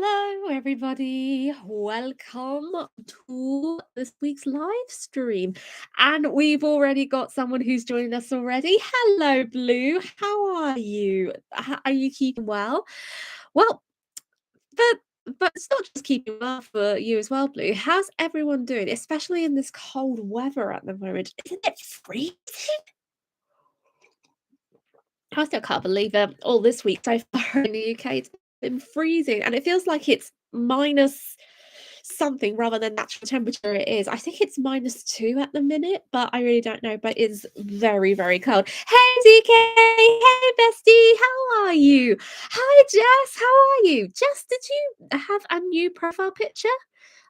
Hello, everybody. Welcome to this week's live stream. And we've already got someone who's joined us already. Hello, Blue. How are you? Are you keeping well? Well, but it's not just keeping well for you as well, Blue. How's everyone doing, especially in this cold weather at the moment? Isn't it freezing? I still can't believe it. All this week so far in the UK, it's been freezing, and it feels like it's minus something rather than natural temperature it is. I think it's -2 at the minute, but I really don't know. But it's very, very cold. Hey, DK. Hey, bestie. How are you? Hi, Jess. How are you? Jess, did you have a new profile picture?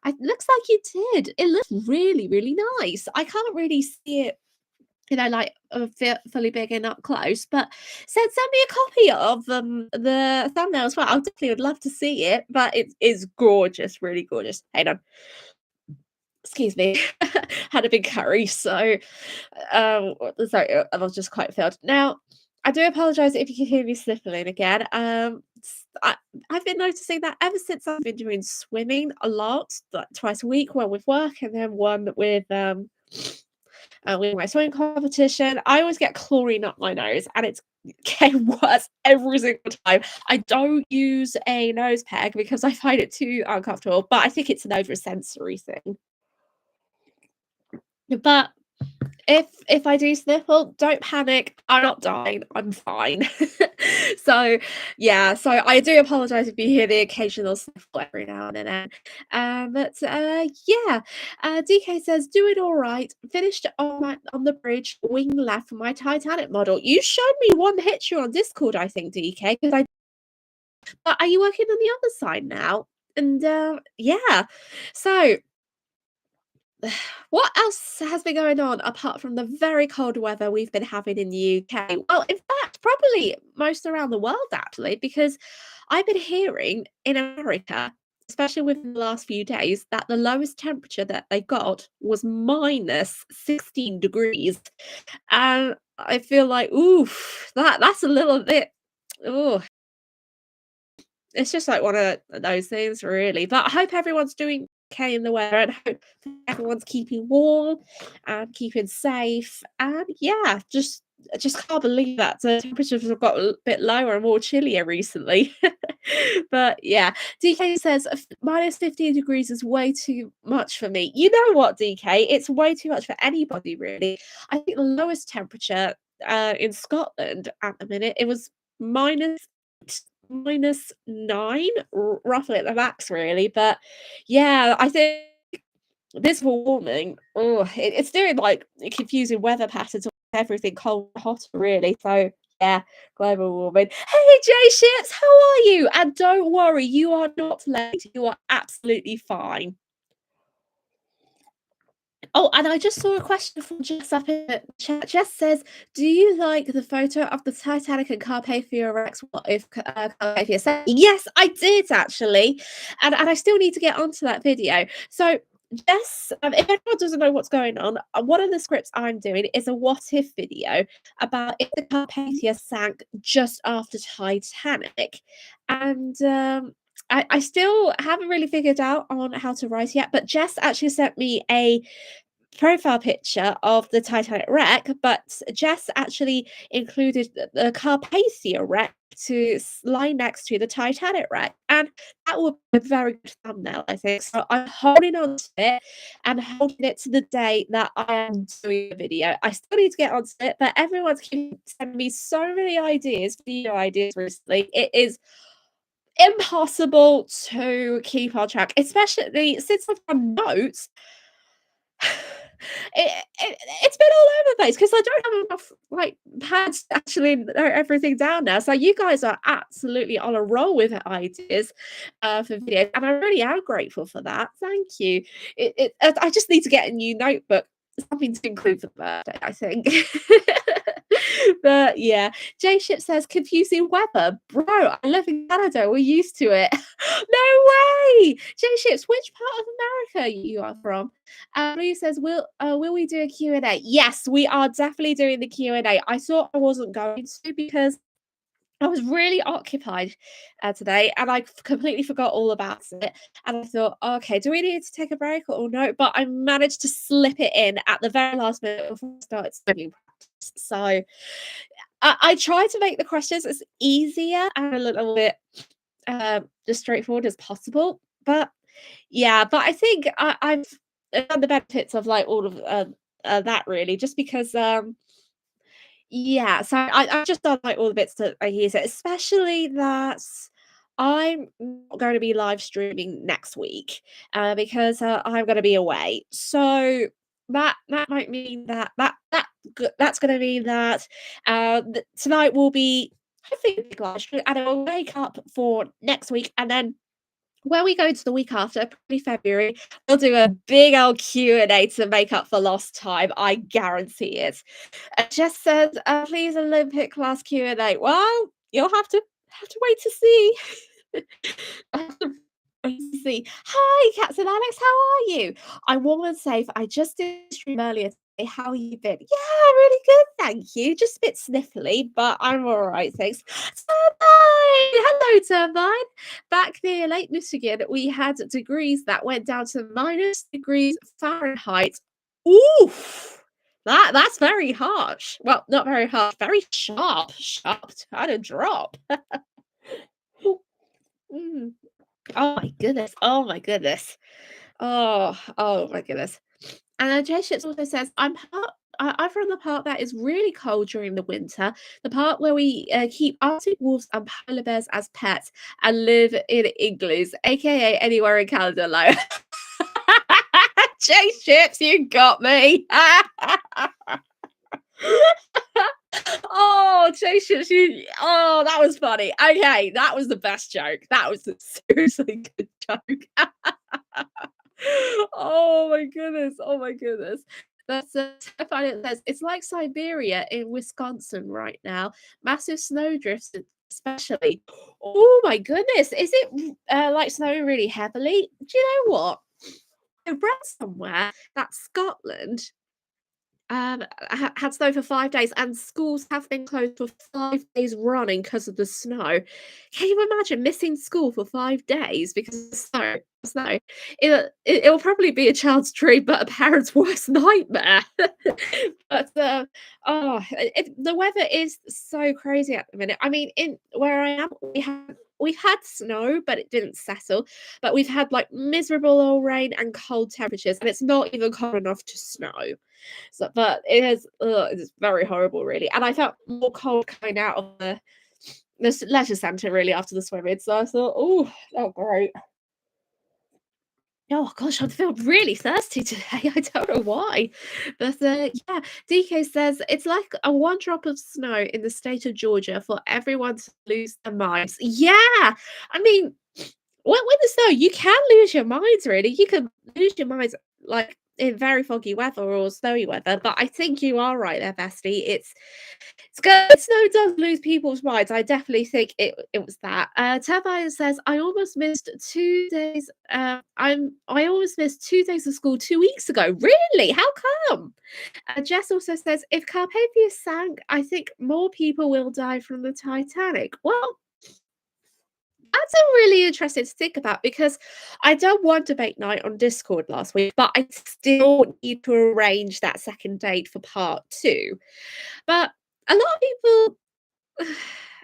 It looks like you did. It looks really, really nice. I can't really see it, like fully big and up close, but send me a copy of the thumbnail as well. I definitely would love to see it, but it is gorgeous, really gorgeous. Hang on, excuse me, had a big curry, so sorry, I was just quite filled. Now, I do apologise if you can hear me sniffling again. I've been noticing that ever since I've been doing swimming a lot, like twice a week, one with work and then one with my swimming competition. I always get chlorine up my nose, and it's getting worse every single time. I don't use a nose peg because I find it too uncomfortable, but I think it's an oversensory thing. But if I do sniffle, don't panic. I'm not dying. I'm fine. So yeah, so I do apologize if you hear the occasional sniffle every now and then. Yeah. DK says, doing all right. Finished on the bridge, wing left for my Titanic model. You showed me one picture on Discord, I think, DK, because but are you working on the other side now? And yeah. So what else has been going on apart from the very cold weather we've been having in the UK? Well, in fact, probably most around the world, actually, because I've been hearing in America, especially within the last few days, that the lowest temperature that they got was -16 degrees. And I feel like, oof, that's a little bit, oh, it's just like one of those things, really. But I hope everyone's doing okay in the weather, and hope everyone's keeping warm and keeping safe. And yeah, just can't believe that the temperatures have got a bit lower and more chillier recently. But yeah, DK says -15 degrees is way too much for me. You know what, DK? It's way too much for anybody, really. I think the lowest temperature in Scotland at the minute, it was minus -9, roughly at the max, really. But yeah, I think this warming, oh, it's doing like confusing weather patterns of everything cold and hot, really. So yeah, global warming. Hey, Jay Ships, how are you? And don't worry, you are not late. You are absolutely fine. Oh, and I just saw a question from Jess up in the chat. Jess says, "Do you like the photo of the Titanic and Carpathia Rex? What if Carpathia said?" Yes, I did actually, and I still need to get onto that video. So, Jess, if anyone doesn't know what's going on, one of the scripts I'm doing is a what if video about if the Carpathia sank just after Titanic, and I still haven't really figured out on how to write yet, but Jess actually sent me a profile picture of the Titanic wreck, but Jess actually included the Carpathia wreck to lie next to the Titanic wreck, and that would be a very good thumbnail, I think. So I'm holding on to it and holding it to the day that I am doing the video. I still need to get onto it, but everyone's keeping sending me so many ideas, video ideas recently. It is impossible to keep on track, especially since I've done notes. It's been all over the place because I don't have enough like pads to actually note everything down now. So you guys are absolutely on a roll with ideas for videos, and I really am grateful for that. Thank you. I just need to get a new notebook, something to include for the birthday, I think. But yeah, J Ship says confusing weather, bro. I live in Canada. We're used to it. No way, J Ships. Which part of America you are from? Blue says, will we do a Q&A? Yes, we are definitely doing the Q&A. I thought I wasn't going to because I was really occupied today, and I completely forgot all about it. And I thought, okay, do we need to take a break or no? But I managed to slip it in at the very last minute before I started swimming practice. So I try to make the questions as easier and a little bit just straightforward as possible. But yeah, but I think I've done the benefits of like all of that really, just because yeah, so I've just done, like, all the bits that I use it, especially that I'm not gonna be live streaming next week, because, I'm gonna be away. So that might mean that's gonna mean that, tonight will be hopefully a big live stream, and I'll wake up for next week, and then when we go into the week after, probably February, we'll do a big old Q&A to make up for lost time, I guarantee it. Jess says, "Please Olympic class Q&A." Well, you'll have to wait to see. I have to wait to see. Hi, Cats and Alex. How are you? I'm warm and safe. I just did a stream earlier today. How you been? Yeah, really good, thank you. Just a bit sniffly, but I'm all right, thanks. Turbine! Hello, Turbine. Back near Lake Michigan, we had degrees that went down to -degrees Fahrenheit. Oof! That's very harsh. Well, not very harsh, very sharp. Sharp kind of drop. Mm. Oh my goodness. Oh my goodness. Oh my goodness. And then Jay Shits also says, I'm from the part that is really cold during the winter, the part where we keep Arctic wolves and polar bears as pets and live in igloos, aka anywhere in Canada. Like, Jay Shits, you got me. Oh, Jason, that was funny. Okay, that was the best joke. That was a seriously good joke. Oh my goodness. Oh my goodness. That's Stefan, it says it's like Siberia in Wisconsin right now. Massive snow drifts, especially. Oh my goodness. Is it like snowing really heavily? Do you know what? I read somewhere that Scotland had snow for 5 days, and schools have been closed for 5 days running because of the snow. Can you imagine missing school for 5 days because of snow? It'll probably be a child's dream, but a parent's worst nightmare. But, the weather is so crazy at the minute. I mean, in where I am, we've had snow, but it didn't settle. But we've had, like, miserable old rain and cold temperatures, and it's not even cold enough to snow. So, but it's very horrible, really. And I felt more cold coming out of the leisure centre really after the swimming. So I thought, oh, great. Oh gosh, I feel really thirsty today. I don't know why, but yeah. DK says it's like a one drop of snow in the state of Georgia for everyone to lose their minds. Yeah, I mean, with the snow, you can lose your minds. Really, you can lose your minds like in very foggy weather or snowy weather. But I think you are right there, Bestie. It's good. Snow does lose people's minds. I definitely think it was that. Turbine says, I almost missed 2 days. I almost missed 2 days of school 2 weeks ago. Really? How come? Jess also says, if Carpathia sank, I think more people will die from the Titanic. Well, that's a really interesting to think about because I done one debate night on Discord last week, but I still need to arrange that second date for part two. But a lot of people,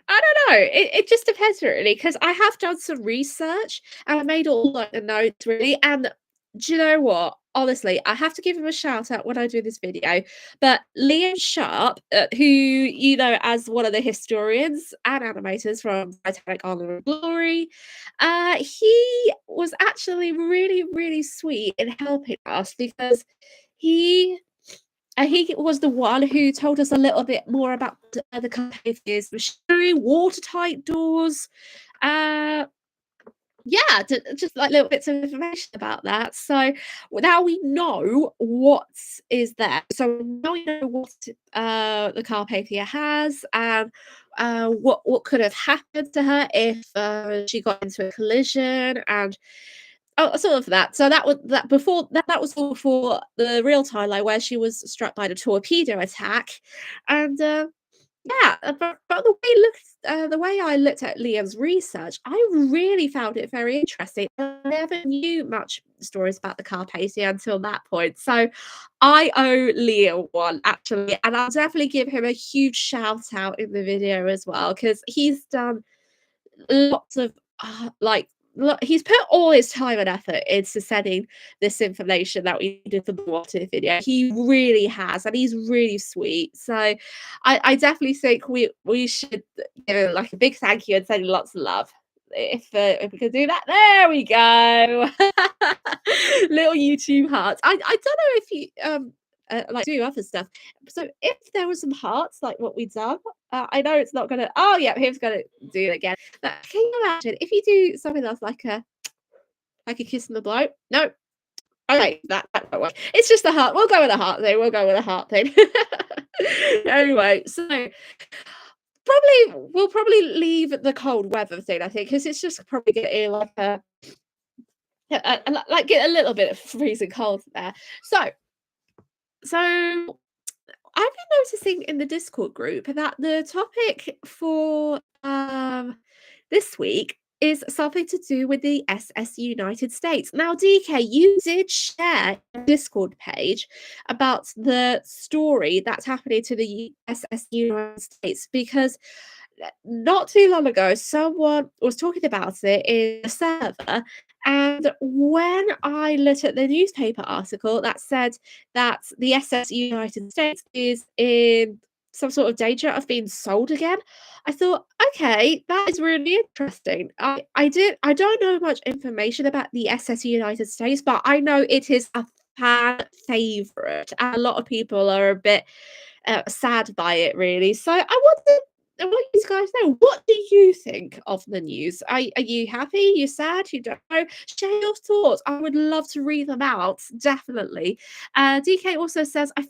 I don't know. It just depends really because I have done some research and I made all like the notes really. And do you know what? Honestly, I have to give him a shout out when I do this video. But Liam Sharp, who you know as one of the historians and animators from Titanic, Harland and Glory, he was actually really, really sweet in helping us because he he was the one who told us a little bit more about the Carpathia's machinery, watertight doors, uh, yeah, just like little bits of information about that. So now we know what is there. So now we know what the Carpathia has and what could have happened to her if she got into a collision and sort of that. So that was all before the real timeline where she was struck by the torpedo attack, and Yeah, but the way I looked at Liam's research, I really found it very interesting. I never knew much stories about the Carpathia until that point. So I owe Liam one actually, and I'll definitely give him a huge shout out in the video as well because he's done lots of like he's put all his time and effort into sending this information that we did for the what if video. He really has, and he's really sweet. So I definitely think we should give him like a big thank you and send him lots of love. If we could do that, there we go. Little YouTube hearts. I don't know if you like do other stuff. So if there was some hearts like what we've done, I know it's not gonna. Oh yeah, he's gonna do it again. But can you imagine if you do something else like a kiss on the blow? No, okay, that won't work. It's just a heart. We'll go with a heart thing. We'll go with a heart thing. Anyway, so we'll probably leave the cold weather thing. I think because it's just probably getting like like get a little bit of freezing cold there. So I've been noticing in the Discord group that the topic for this week is something to do with the SS United States. Now, DK, you did share a Discord page about the story that's happening to the SS United States because not too long ago, someone was talking about it in a server. And when I looked at the newspaper article that said that the SS United States is in some sort of danger of being sold again, I thought, okay, that is really interesting. I don't know much information about the SS United States, but I know it is a fan favorite, and a lot of people are a bit sad by it, really. So I want you guys know, what do you think of the news? Are you happy? You sad? You don't know? Share your thoughts. I would love to read them out. Definitely. DK also says, I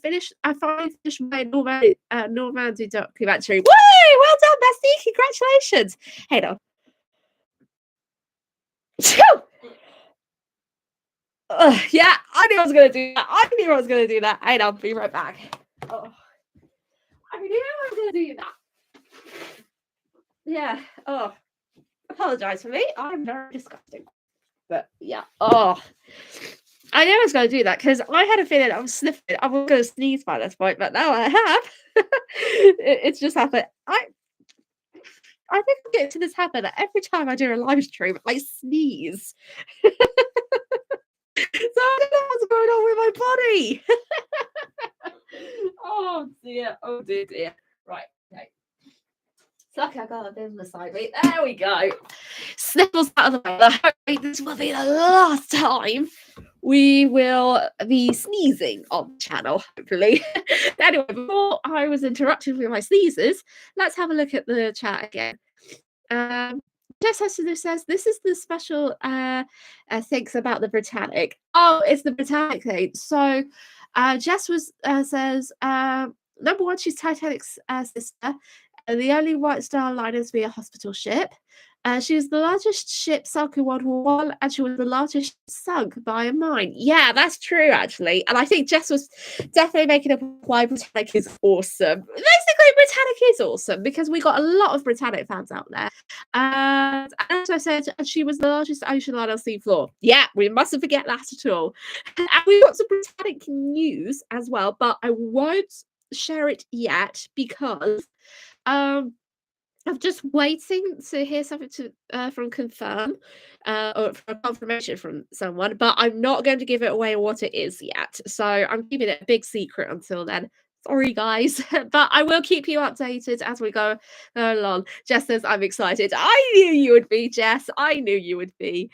finally finished my Normandy documentary. Woo! Well done, Bestie. Congratulations. Hey, on. Yeah, I knew I was going to do that. I knew I was going to do that. Hang on, be right back. Oh, I knew I was going to do that. Yeah. Oh, apologize for me. I'm very disgusting. But yeah. Oh, I knew I was going to do that because I had a feeling I was sniffing. I was going to sneeze by this point, but now I have. It's just happened. I think I'm getting to this habit that every time I do a live stream, I sneeze. So I don't know what's going on with my body. Oh dear. Oh dear. Right. Okay. Okay, I got a bit of the side. Wait, there we go. Sniffles out of the way. I hope this will be the last time we will be sneezing on the channel, hopefully. Anyway, before I was interrupted with my sneezes, let's have a look at the chat again. Jess Hester says this is the special things about the Britannic. Oh, it's the Britannic thing. So Jess says number one, she's Titanic's sister. The only White Star Line to be a hospital ship. She was the largest ship sunk in World War One, and she was the largest sunk by a mine. Yeah, that's true, actually. And I think Jess was definitely making up why Britannic is awesome. Basically, Britannic is awesome because we got a lot of Britannic fans out there. And as I said, she was the largest ocean line on sea floor. Yeah, we mustn't forget that at all. And we got some Britannic news as well, but I won't share it yet because I'm just waiting to hear something from confirm or for confirmation from someone, but I'm not going to give it away what it is yet. So I'm keeping it a big secret until then. Sorry, guys, but I will keep you updated as we go along. Jess says, I'm excited. I knew you would be, Jess. I knew you would be.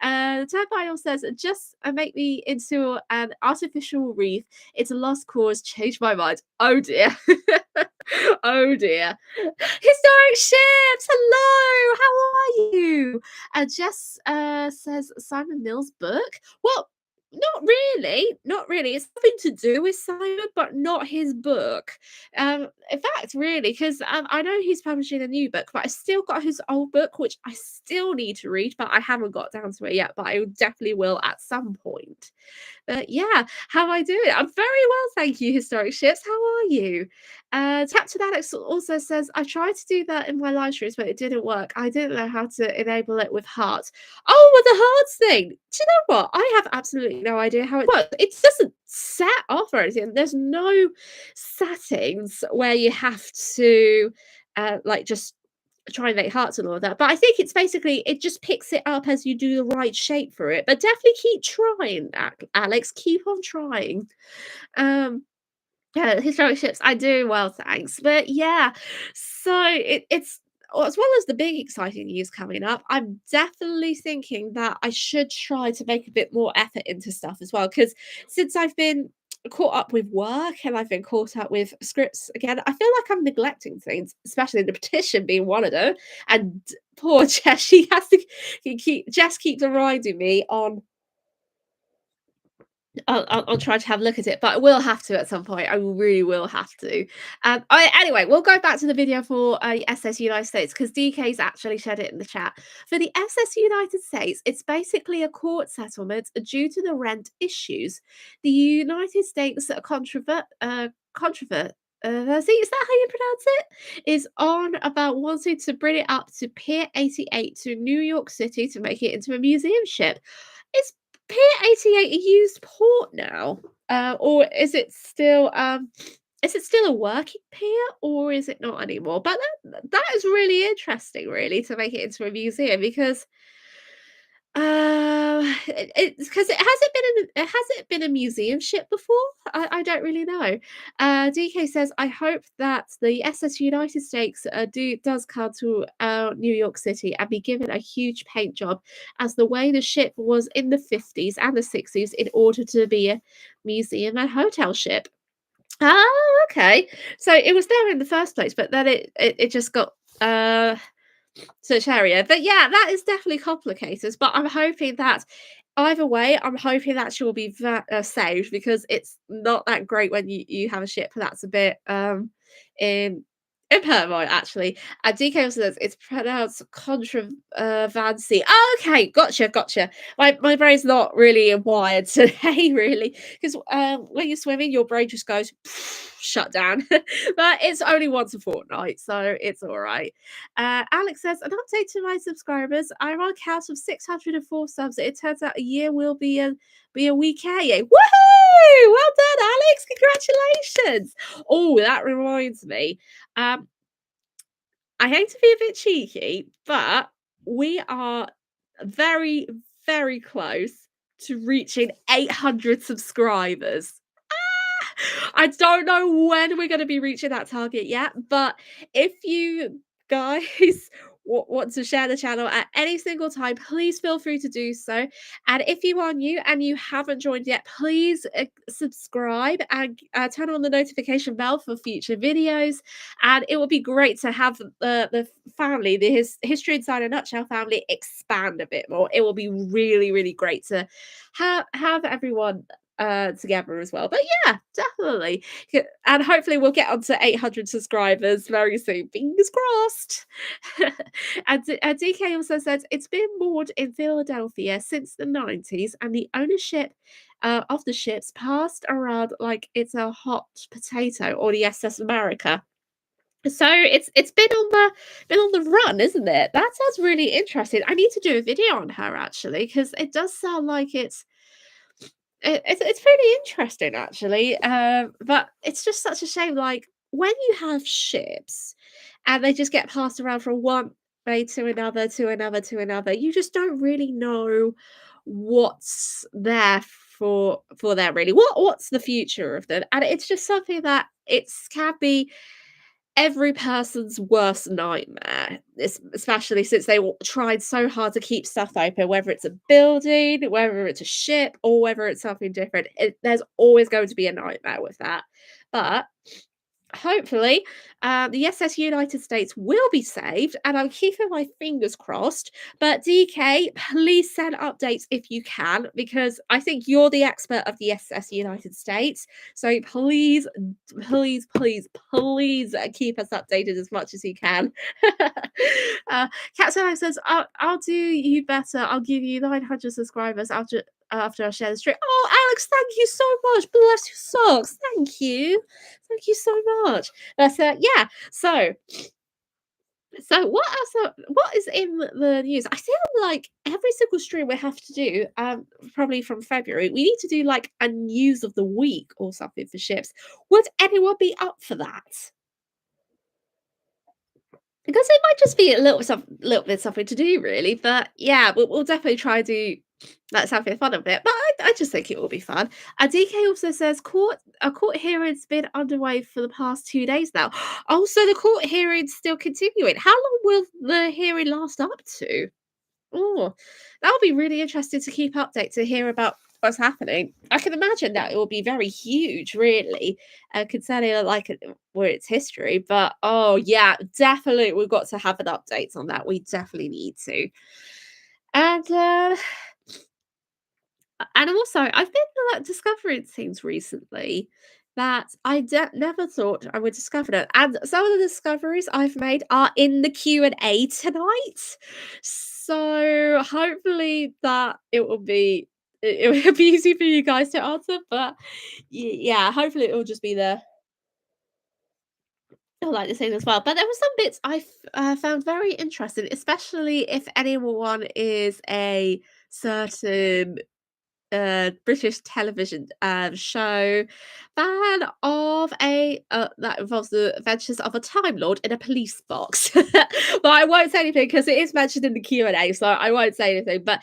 Turbine says, just make me into an artificial reef. It's a lost cause. Change my mind. Oh, dear. Oh, dear. Historic ships. Hello. How are you? Jess says, Simon Mills' book. Well, not really. Not really. It's nothing to do with Simon, but not his book. In fact, really, because I know he's publishing a new book, but I still got his old book, which I still need to read, but I haven't got down to it yet. But I definitely will at some point. But yeah, how am I doing? I'm very well, thank you, Historic Ships. How are you? Captain Alex also says, I tried to do that in my live streams, but it didn't work. I didn't know how to enable it with hearts. Oh, with the hearts thing. Do you know what? I have absolutely no idea how it works. It doesn't set off or anything. There's no settings where you have to like just try and make hearts and all of that. But I think it's basically it just picks it up as you do the right shape for it. But definitely keep trying, Alex. Keep on trying. Um yeah, historic ships, I do well, thanks. But yeah, so it's as well as the big exciting news coming up, I'm definitely thinking that I should try to make a bit more effort into stuff as well. Because since I've been caught up with work and I've been caught up with scripts again, I feel like I'm neglecting things, especially the petition being one of them. And poor Jess, she has to Jess keeps reminding me on I'll try to have a look at it, but I will have to at some point. I really will have to. Anyway, we'll go back to the video for SS United States because DK's actually shared it in the chat. For the SS United States, it's basically a court settlement due to the rent issues. The United States is that how you pronounce it? Is on about wanting to bring it up to Pier 88 to New York City to make it into a museum ship. Is Pier 88 a used port now? Or is it still a working pier or is it not anymore? But that is really interesting, really, to make it into a museum because it's because it hasn't been a museum ship before. I don't really know. DK says, I hope that the SS United States does come to New York City and be given a huge paint job, as the way the ship was in the 50s and the 60s in order to be a museum and hotel ship. Oh, okay. So it was there in the first place, but then it just got search area. But yeah, that is definitely complicated. But I'm hoping that either way, I'm hoping that she will be saved because it's not that great when you have a ship that's a bit in impermanent actually. And DK also says it's pronounced controversy. Oh, okay, gotcha. My brain's not really wired today, really, because when you're swimming, your brain just goes shut down. But it's only once a fortnight, so it's all right. Alex says, an update to my subscribers. I'm on count of 604 subs. It turns out a year will be a week. Woohoo! Well done, Alex. Congratulations. Oh, that reminds me. I hate to be a bit cheeky, but we are very, very close to reaching 800 subscribers. I don't know when we're going to be reaching that target yet, but if you guys want to share the channel at any single time, please feel free to do so. And if you are new and you haven't joined yet, please subscribe and turn on the notification bell for future videos. And it will be great to have the family, the History Inside a Nutshell family, expand a bit more. It will be really, really great to have everyone together as well. But yeah, definitely. And hopefully we'll get on to 800 subscribers very soon. Fingers crossed. And DK also says it's been moored in Philadelphia since the 90s, and the ownership of the ships passed around like it's a hot potato, or the SS America. So it's been on the run, isn't it? That sounds really interesting. I need to do a video on her actually, because it does sound like it's pretty interesting actually. But it's just such a shame, like when you have ships and they just get passed around from one bay to another, to another, to another, you just don't really know what's there for them really. What's the future of them? And it's just something that can be every person's worst nightmare, especially since they tried so hard to keep stuff open, whether it's a building, whether it's a ship, or whether it's something different. There's always going to be a nightmare with that. But hopefully, the SS United States will be saved, and I'm keeping my fingers crossed. But DK, please send updates if you can, because I think you're the expert of the SS United States. So please, please, please, please keep us updated as much as you can. Captain says, I'll do you better. I'll give you 900 subscribers after I share the stream. Oh, Alex, thank you so much. Bless your socks. Thank you so much. But yeah, so what is in the news? I feel like every single stream we have to do, probably from February, we need to do like a news of the week or something for ships. Would anyone be up for that? Because it might just be a little bit something to do, really. But yeah, we'll definitely try to let something fun of it. But I just think it will be fun. And DK also says court hearing's been underway for the past 2 days now. Oh, so the court hearing's still continuing. How long will the hearing last up to? Oh, that'll be really interesting to keep update to hear about what's happening. I can imagine that it will be very huge, really, concerning where its history. But oh yeah, definitely we've got to have an update on that. We definitely need to. And also, I've been discovering things recently that I never thought I would discover it. And some of the discoveries I've made are in the Q&A tonight. So hopefully that it will be easy for you guys to answer. But yeah, hopefully it will just be there. I like the same as well. But there were some bits found very interesting, especially if anyone is a certain British television show fan of a that involves the adventures of a Time Lord in a police box. But I won't say anything because it is mentioned in the Q&A, so I won't say anything. But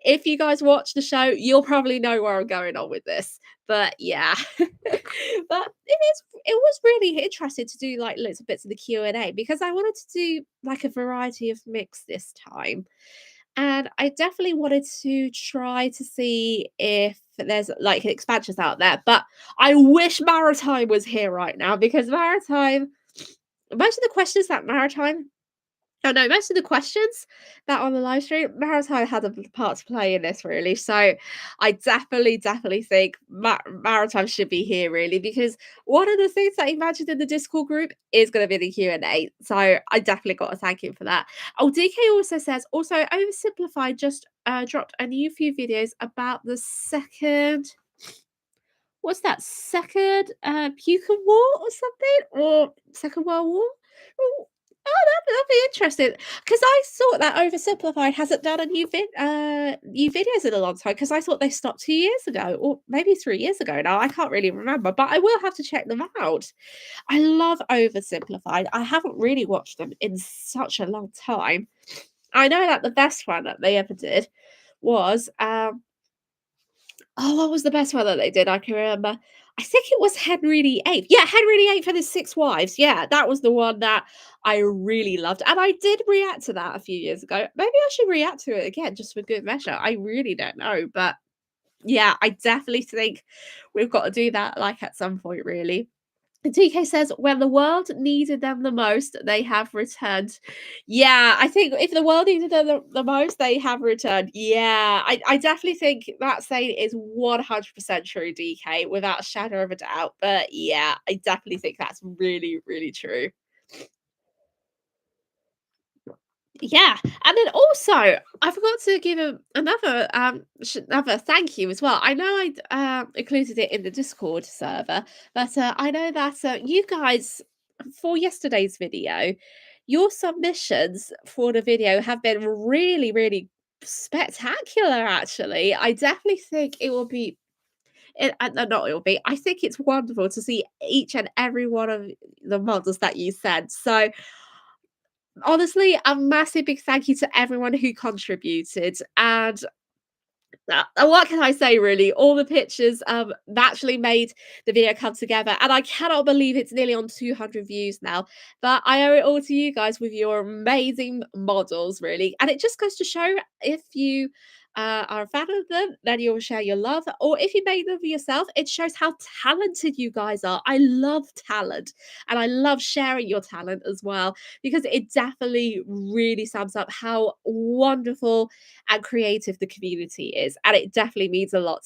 if you guys watch the show, you'll probably know where I'm going on with this. But yeah, but it was really interesting to do like little bits of the Q&A because I wanted to do like a variety of mix this time. And I definitely wanted to try to see if there's like expansions out there. But I wish Maritime was here right now because Maritime, most of the questions that Maritime Oh no, most of the questions that on the live stream, Maritime had a part to play in this really. So I definitely think Maritime should be here really because one of the things that he mentioned in the Discord group is going to be the Q&A. So I definitely got to thank him for that. Oh, DK also says, also Oversimplified just dropped a new few videos about the second what's that second Pukin War or something or Second World War? Oh, that'd be interesting because I thought that Oversimplified hasn't done a new videos in a long time because I thought they stopped 2 years ago or maybe 3 years ago now. I can't really remember, but I will have to check them out. I love Oversimplified. I haven't really watched them in such a long time. I know that the best one that they ever did was oh, what was the best one that they did? I can remember. I think it was Henry VIII. Yeah, Henry VIII and his 6 wives. Yeah, that was the one that I really loved. And I did react to that a few years ago. Maybe I should react to it again just for good measure. I really don't know. But yeah, I definitely think we've got to do that like at some point, really. DK says, when the world needed them the most, they have returned. Yeah, I think if the world needed them the most, they have returned. Yeah, I definitely think that saying is 100% true, DK, without a shadow of a doubt. But yeah, I definitely think that's really, really true. Yeah, and then also I forgot to give him another thank you as well. I know I included it in the Discord server, but I know that you guys for yesterday's video, your submissions for the video have been really, really spectacular. Actually, I definitely think it will be. Not it will be. I think it's wonderful to see each and every one of the models that you sent. So honestly, a massive big thank you to everyone who contributed. And what can I say, really? All the pictures actually made the video come together. And I cannot believe it's nearly on 200 views now. But I owe it all to you guys with your amazing models, really. And it just goes to show if you are a fan of them, then you'll share your love. Or if you made them for yourself, it shows how talented you guys are. I love talent and I love sharing your talent as well because it definitely really sums up how wonderful and creative the community is. And it definitely means a lot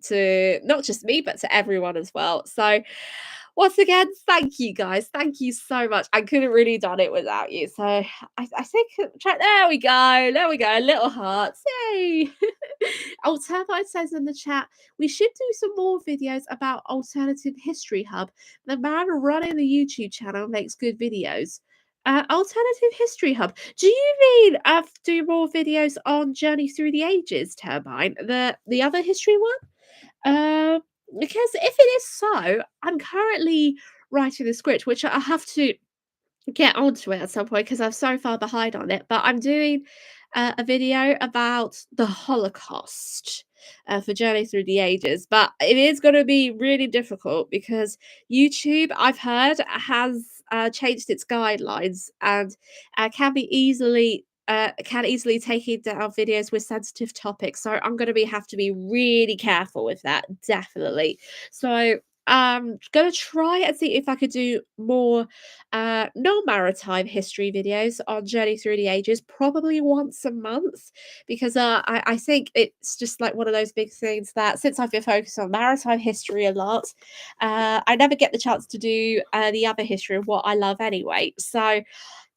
to not just me, but to everyone as well. So once again, thank you guys. Thank you so much. I couldn't really done it without you. So I think there we go. There we go. Little hearts. Yay. Oh, Turbine says in the chat, we should do some more videos about Alternative History Hub. The man running the YouTube channel makes good videos. Alternative History Hub. Do you mean do more videos on Journey Through the Ages, Turbine? The other history one? Because if it is so, I'm currently writing a script, which I have to get onto it at some point because I'm so far behind on it. But I'm doing a video about the Holocaust for Journey Through the Ages. But it is going to be really difficult because YouTube, I've heard, has changed its guidelines and can easily take it down videos with sensitive topics. So I'm going to have to be really careful with that, definitely. So gonna try and see if I could do more non-maritime history videos on Journey Through the Ages, probably once a month, because I think it's just like one of those big things that since I've been focused on maritime history a lot, I never get the chance to do the other history of what I love anyway. So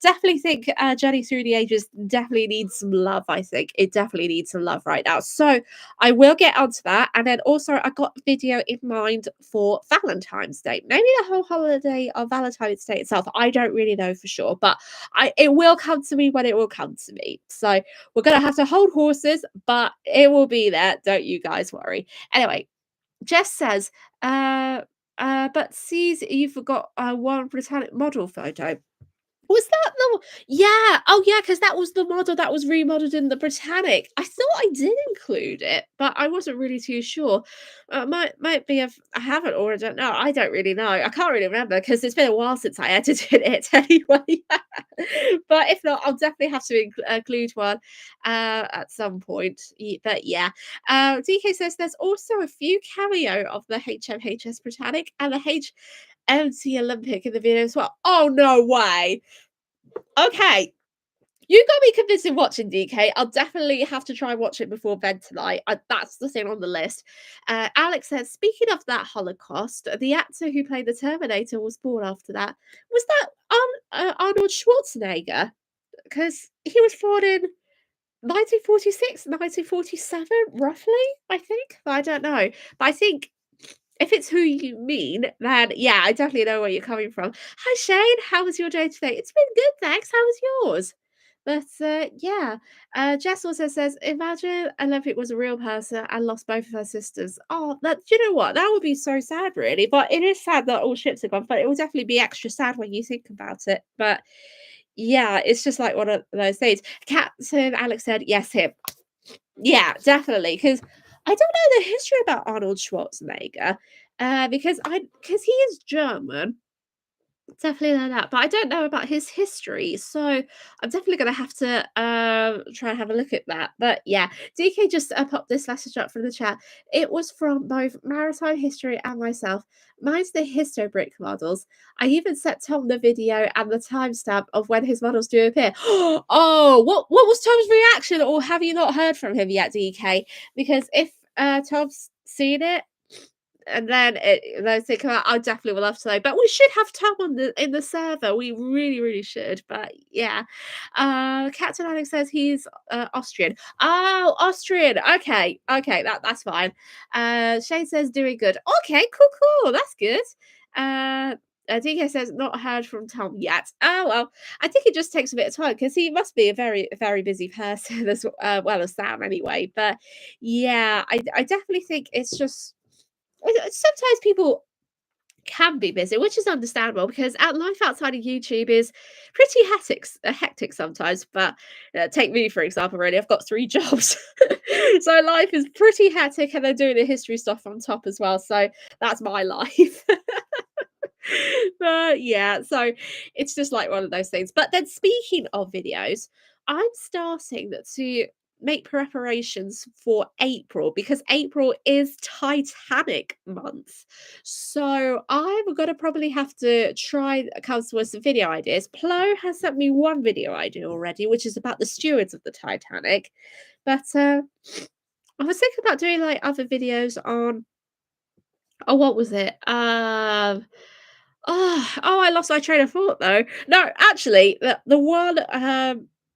definitely think Journey Through the Ages definitely needs some love. I think it definitely needs some love right now. So I will get onto that. And then also I got a video in mind for Valentine's Day. Maybe the whole holiday of Valentine's Day itself. I don't really know for sure, but it will come to me when it will come to me. So we're gonna have to hold horses, but it will be there. Don't you guys worry. Anyway, Jess says, but sees you forgot one Britannic model photo. Was that the yeah, oh, yeah, because that was the model that was remodeled in the Britannic. I thought I did include it, but I wasn't really too sure. Might be I haven't or I don't know. I don't really know. I can't really remember because 'cause it's been a while since I edited it anyway. But if not, I'll definitely have to include one, at some point. But yeah. DK says there's also a few cameo of the HMHS Britannic and the HMT Olympic in the video as well. Oh, no way. Okay, you got me convinced in watching DK. I'll definitely have to try and watch it before bed tonight. That's the thing on the list. Alex says, speaking of that Holocaust, the actor who played the Terminator was born after that. Was that Arnold Schwarzenegger? Because he was born in 1946, 1947, roughly, I think. But I don't know. But I think if it's who you mean, then yeah, I definitely know where you're coming from. Hi Shane, how was your day today? It's been good, thanks. How was yours? But yeah, Jess also says, imagine Olympic was a real person and lost both of her sisters. Oh, that you know what? That would be so sad, really. But it is sad that all ships are gone. But it will definitely be extra sad when you think about it. But yeah, it's just like one of those things. Captain Alex said, yes, him. Yeah, definitely. Because I don't know the history about Arnold Schwarzenegger. Because he is German. Definitely know that, but I don't know about his history, so I'm definitely gonna have to try and have a look at that. But yeah, DK just popped this message up from the chat. It was from both Maritime History and myself. Mine's the Histobrick models. I even sent Tom the video and the timestamp of when his models do appear. Oh, what was Tom's reaction, or have you not heard from him yet, DK? Because if Tom's seen it, and then those things come out, I definitely would love to know. But we should have Tom on in the server. We really, really should. But yeah. Captain Alex says he's Austrian. Oh, Austrian. Okay. Okay, that's fine. Shane says doing good. Okay, cool. That's good. DK says not heard from Tom yet. Oh well, I think it just takes a bit of time because he must be a very, very busy person as well as Sam anyway. But yeah, I definitely think it's just sometimes people can be busy, which is understandable because life outside of YouTube is pretty hectic sometimes. But take me for example, really, I've got 3 jobs, so life is pretty hectic, and then doing the history stuff on top as well. So that's my life. But yeah, so it's just like one of those things. But then speaking of videos, I'm starting to make preparations for April because April is Titanic month. So I'm gonna probably have to try come up with some video ideas. Plo has sent me one video idea already, which is about the stewards of the Titanic. But I was thinking about doing like other videos on oh, what was it? I lost my train of thought though. No, actually, the one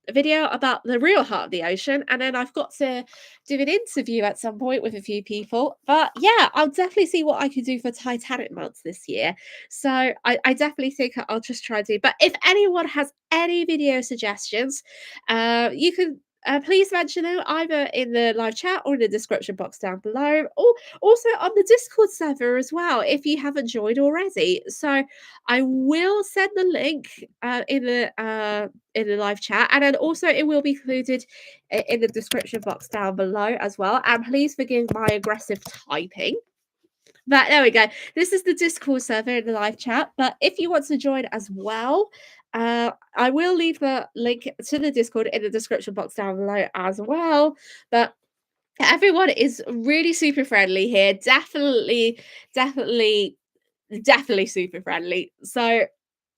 a video about the real heart of the ocean, and then I've got to do an interview at some point with a few people. But yeah, I'll definitely see what I can do for Titanic months this year. So I definitely think I'll just try to. But if anyone has any video suggestions, you can please mention them either in the live chat or in the description box down below, or also on the Discord server as well if you haven't joined already. So I will send the link in the live chat, and then also it will be included in the description box down below as well. And please forgive my aggressive typing. But there we go. This is the Discord server in the live chat. But if you want to join as well, I will leave the link to the Discord in the description box down below as well. But everyone is really super friendly here. Definitely, definitely super friendly. So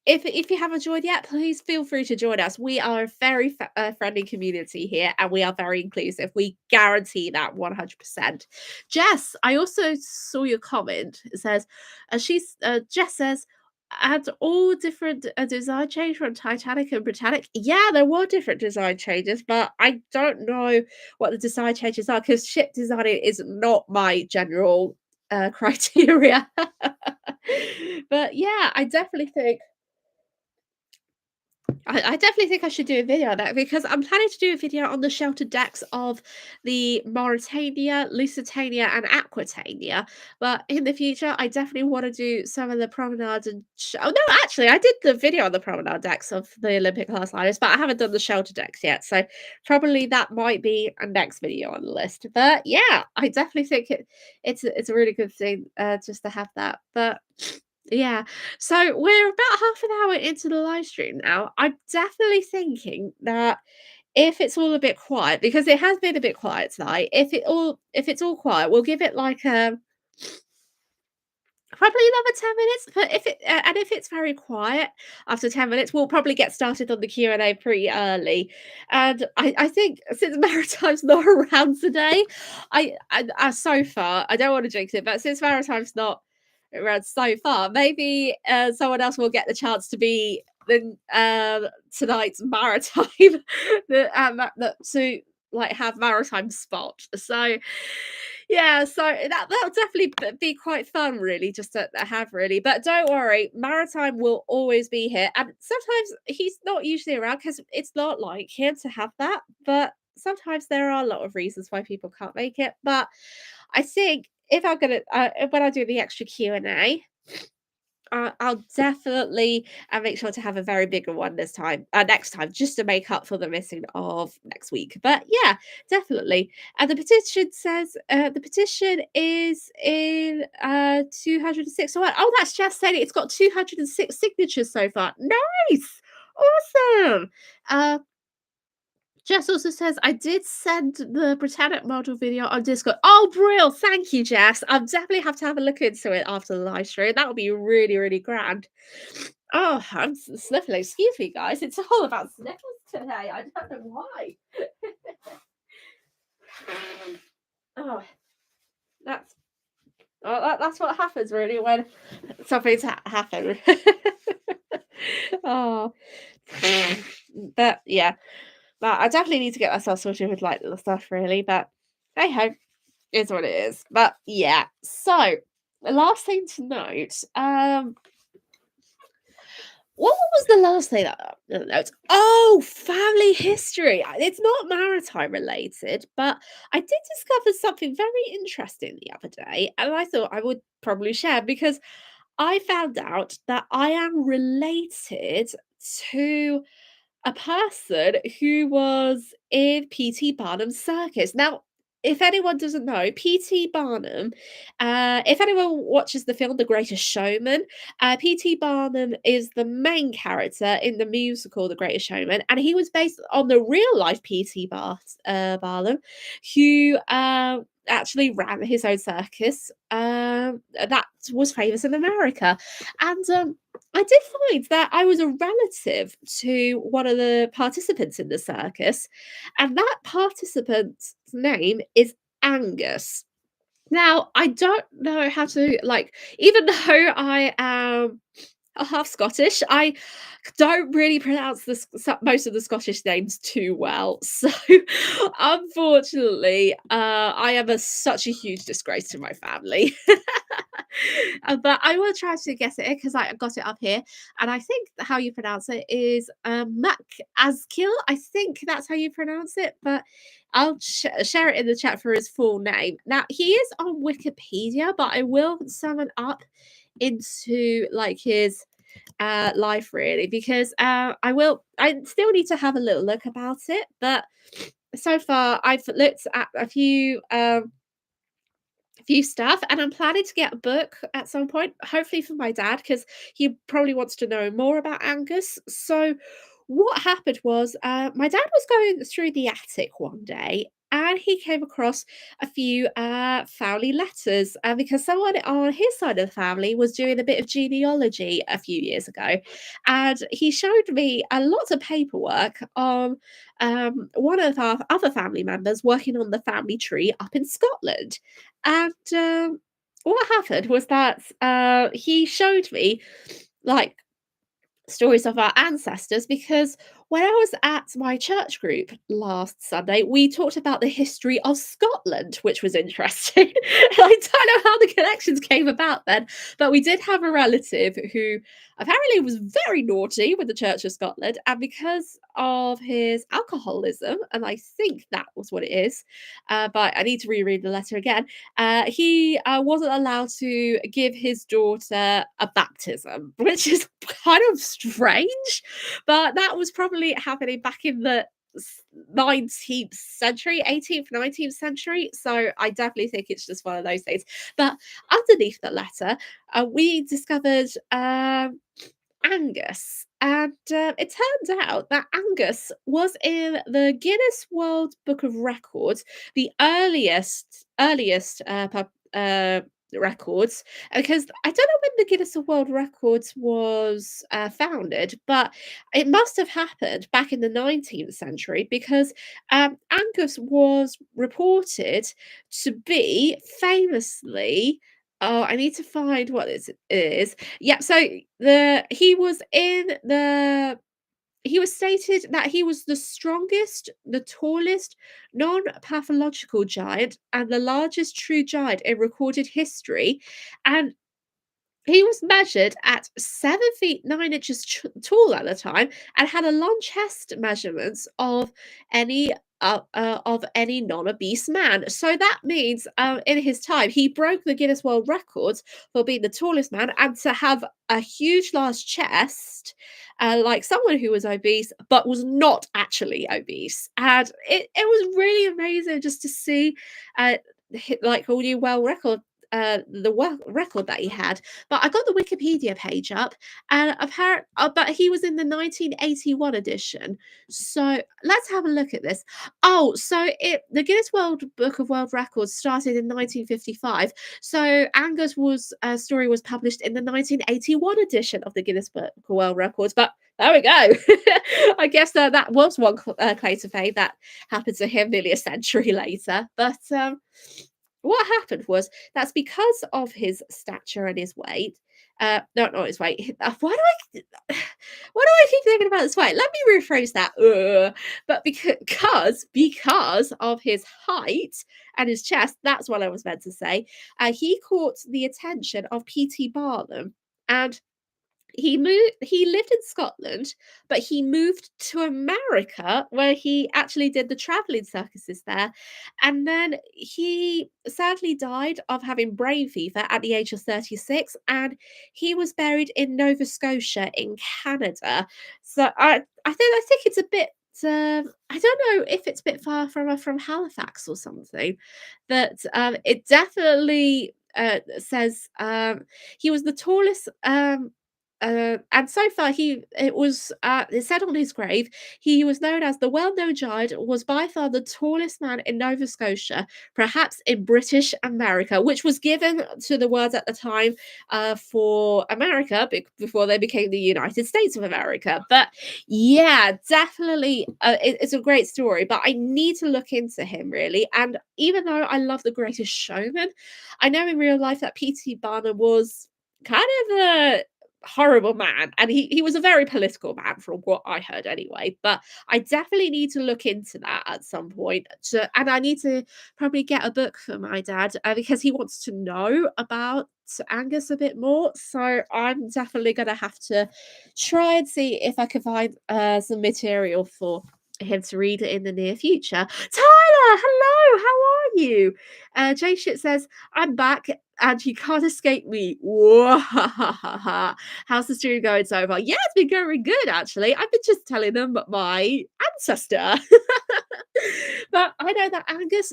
if you haven't joined yet, please feel free to join us. We are a very friendly community here, and we are very inclusive. We guarantee that 100%. Jess, I also saw your comment. It says, Jess says, and all different design change from Titanic and Britannic. Yeah, there were different design changes, but I don't know what the design changes are because ship designing is not my general criteria. But yeah, I definitely think I should do a video on that because I'm planning to do a video on the sheltered decks of the Mauritania, Lusitania, and Aquitania. But in the future, I definitely want to do some of the promenades and. Oh no, actually, I did the video on the promenade decks of the Olympic class liners, but I haven't done the shelter decks yet. So probably that might be a next video on the list. But yeah, I definitely think it's a really good thing just to have that. But yeah. So we're about half an hour into the live stream now. I'm definitely thinking that if it's all a bit quiet, because it has been a bit quiet tonight, if it's all quiet, we'll give it like probably another 10 minutes. But if it's very quiet after 10 minutes, we'll probably get started on the Q&A pretty early. And I think since Maritime's not around today, so far, I don't want to jinx it, but since Maritime's not around so far, maybe someone else will get the chance to be the tonight's Maritime to like have Maritime spot. So yeah, so that'll definitely be quite fun, really, just to have, really. But don't worry, Maritime will always be here, and sometimes he's not usually around because it's not like him to have that. But sometimes there are a lot of reasons why people can't make it. But I think if I'm gonna when I do the extra Q&A, I'll definitely make sure to have a very bigger one this time, next time, just to make up for the missing of next week. But yeah, definitely. And the petition says the petition is in 206. So oh, that's just saying it's got 206 signatures so far. Nice, awesome. Jess also says, I did send the Britannic model video on Discord. Oh, brill. Thank you, Jess. I'll definitely have to have a look into it after the live stream. That would be really, really grand. Oh, I'm sniffling. Excuse me, guys. It's all about sniffles today. I don't know why. Oh, that's that's what happens, really, when something's happened. Oh, but yeah. But I definitely need to get myself sorted with like the stuff, really. But hey ho, is what it is. But yeah. So the last thing to note, what was the last thing that notes? Oh, family history. It's not maritime related, but I did discover something very interesting the other day, and I thought I would probably share because I found out that I am related to a person who was in P.T. Barnum's circus. Now, if anyone doesn't know, P.T. Barnum, if anyone watches the film The Greatest Showman, P.T. Barnum is the main character in the musical The Greatest Showman, and he was based on the real life P.T. Barnum, who actually ran his own circus that was famous in America. And I did find that I was a relative to one of the participants in the circus, and that participant's name is Angus. Now, I don't know how to, like, even though half Scottish. I don't really pronounce most of the Scottish names too well, so unfortunately, I am such a huge disgrace to my family. But I will try to guess it because I got it up here, and I think how you pronounce it is Mac Askill. I think that's how you pronounce it, but I'll share it in the chat for his full name. Now he is on Wikipedia, but I will summon up into like his life really because I still need to have a little look about it, but so far I've looked at a few stuff, and I'm planning to get a book at some point, hopefully for my dad, because he probably wants to know more about Angus. So, what happened was, my dad was going through the attic one day, and he came across a few family letters because someone on his side of the family was doing a bit of genealogy a few years ago, and he showed me a lot of paperwork on one of our other family members working on the family tree up in Scotland. And, what happened was that, he showed me, like, stories of our ancestors because when I was at my church group last Sunday, we talked about the history of Scotland, which was interesting. I don't know how the connections came about then, but we did have a relative who apparently was very naughty with the Church of Scotland, and because of his alcoholism, and I think that was what it is, but I need to reread the letter again. He wasn't allowed to give his daughter a baptism, which is kind of strange, but that was probably happening back in the 19th century, 18th, 19th century. So I definitely think it's just one of those things. But underneath the letter, we discovered Angus. And it turns out that Angus was in the Guinness World Book of Records, the earliest records, because I don't know when the Guinness World Records was founded, but it must have happened back in the 19th century because Angus was reported to be famously. Oh, I need to find what it is. Yeah, so the he was stated that he was the strongest, the tallest non-pathological giant, and the largest true giant in recorded history. And he was measured at 7 feet 9 inches tall at the time and had a long chest measurements of any non-obese man. So that means in his time he broke the Guinness World Records for being the tallest man and to have a huge large chest, like someone who was obese but was not actually obese. And it was really amazing just to see like all new world record the record that he had. But I got the Wikipedia page up, and apparent, but he was in the 1981 edition. So let's have a look at this. Oh, so the Guinness World Book of World Records started in 1955. So Angus was story was published in the 1981 edition of the Guinness Book of World Records. But there we go. I guess that was one claim to fame that happened to him nearly a century later. But what happened was that's because of his stature and his weight. No, not his weight. Why do I keep thinking about this weight? Let me rephrase that. But because of his height and his chest, that's what I was meant to say. He caught the attention of P.T. Barnum, and he lived in Scotland, but he moved to America where he actually did the traveling circuses there. And then he sadly died of having brain fever at the age of 36, and he was buried in Nova Scotia in Canada. So I think it's a bit I don't know if it's a bit far from Halifax or something, but it definitely says he was the tallest and so far it said on his grave, he was known as the well-known giant, was by far the tallest man in Nova Scotia, perhaps in British America, which was given to the words at the time for America before they became the United States of America. But yeah, definitely, it's a great story, but I need to look into him really. And even though I love The Greatest Showman, I know in real life that P.T. Barnum was kind of a horrible man, and he was a very political man from what I heard anyway. But I definitely need to look into that at some point. And I need to probably get a book for my dad because he wants to know about Angus a bit more. So I'm definitely gonna have to try and see if I can find some material for him to read it in the near future. Tyler, hello, how are you? Jay Shit says, I'm back and you can't escape me. Whoa. How's the stream going so far? Yeah, it's been going good actually. I've been just telling them my ancestor. But I know that Angus,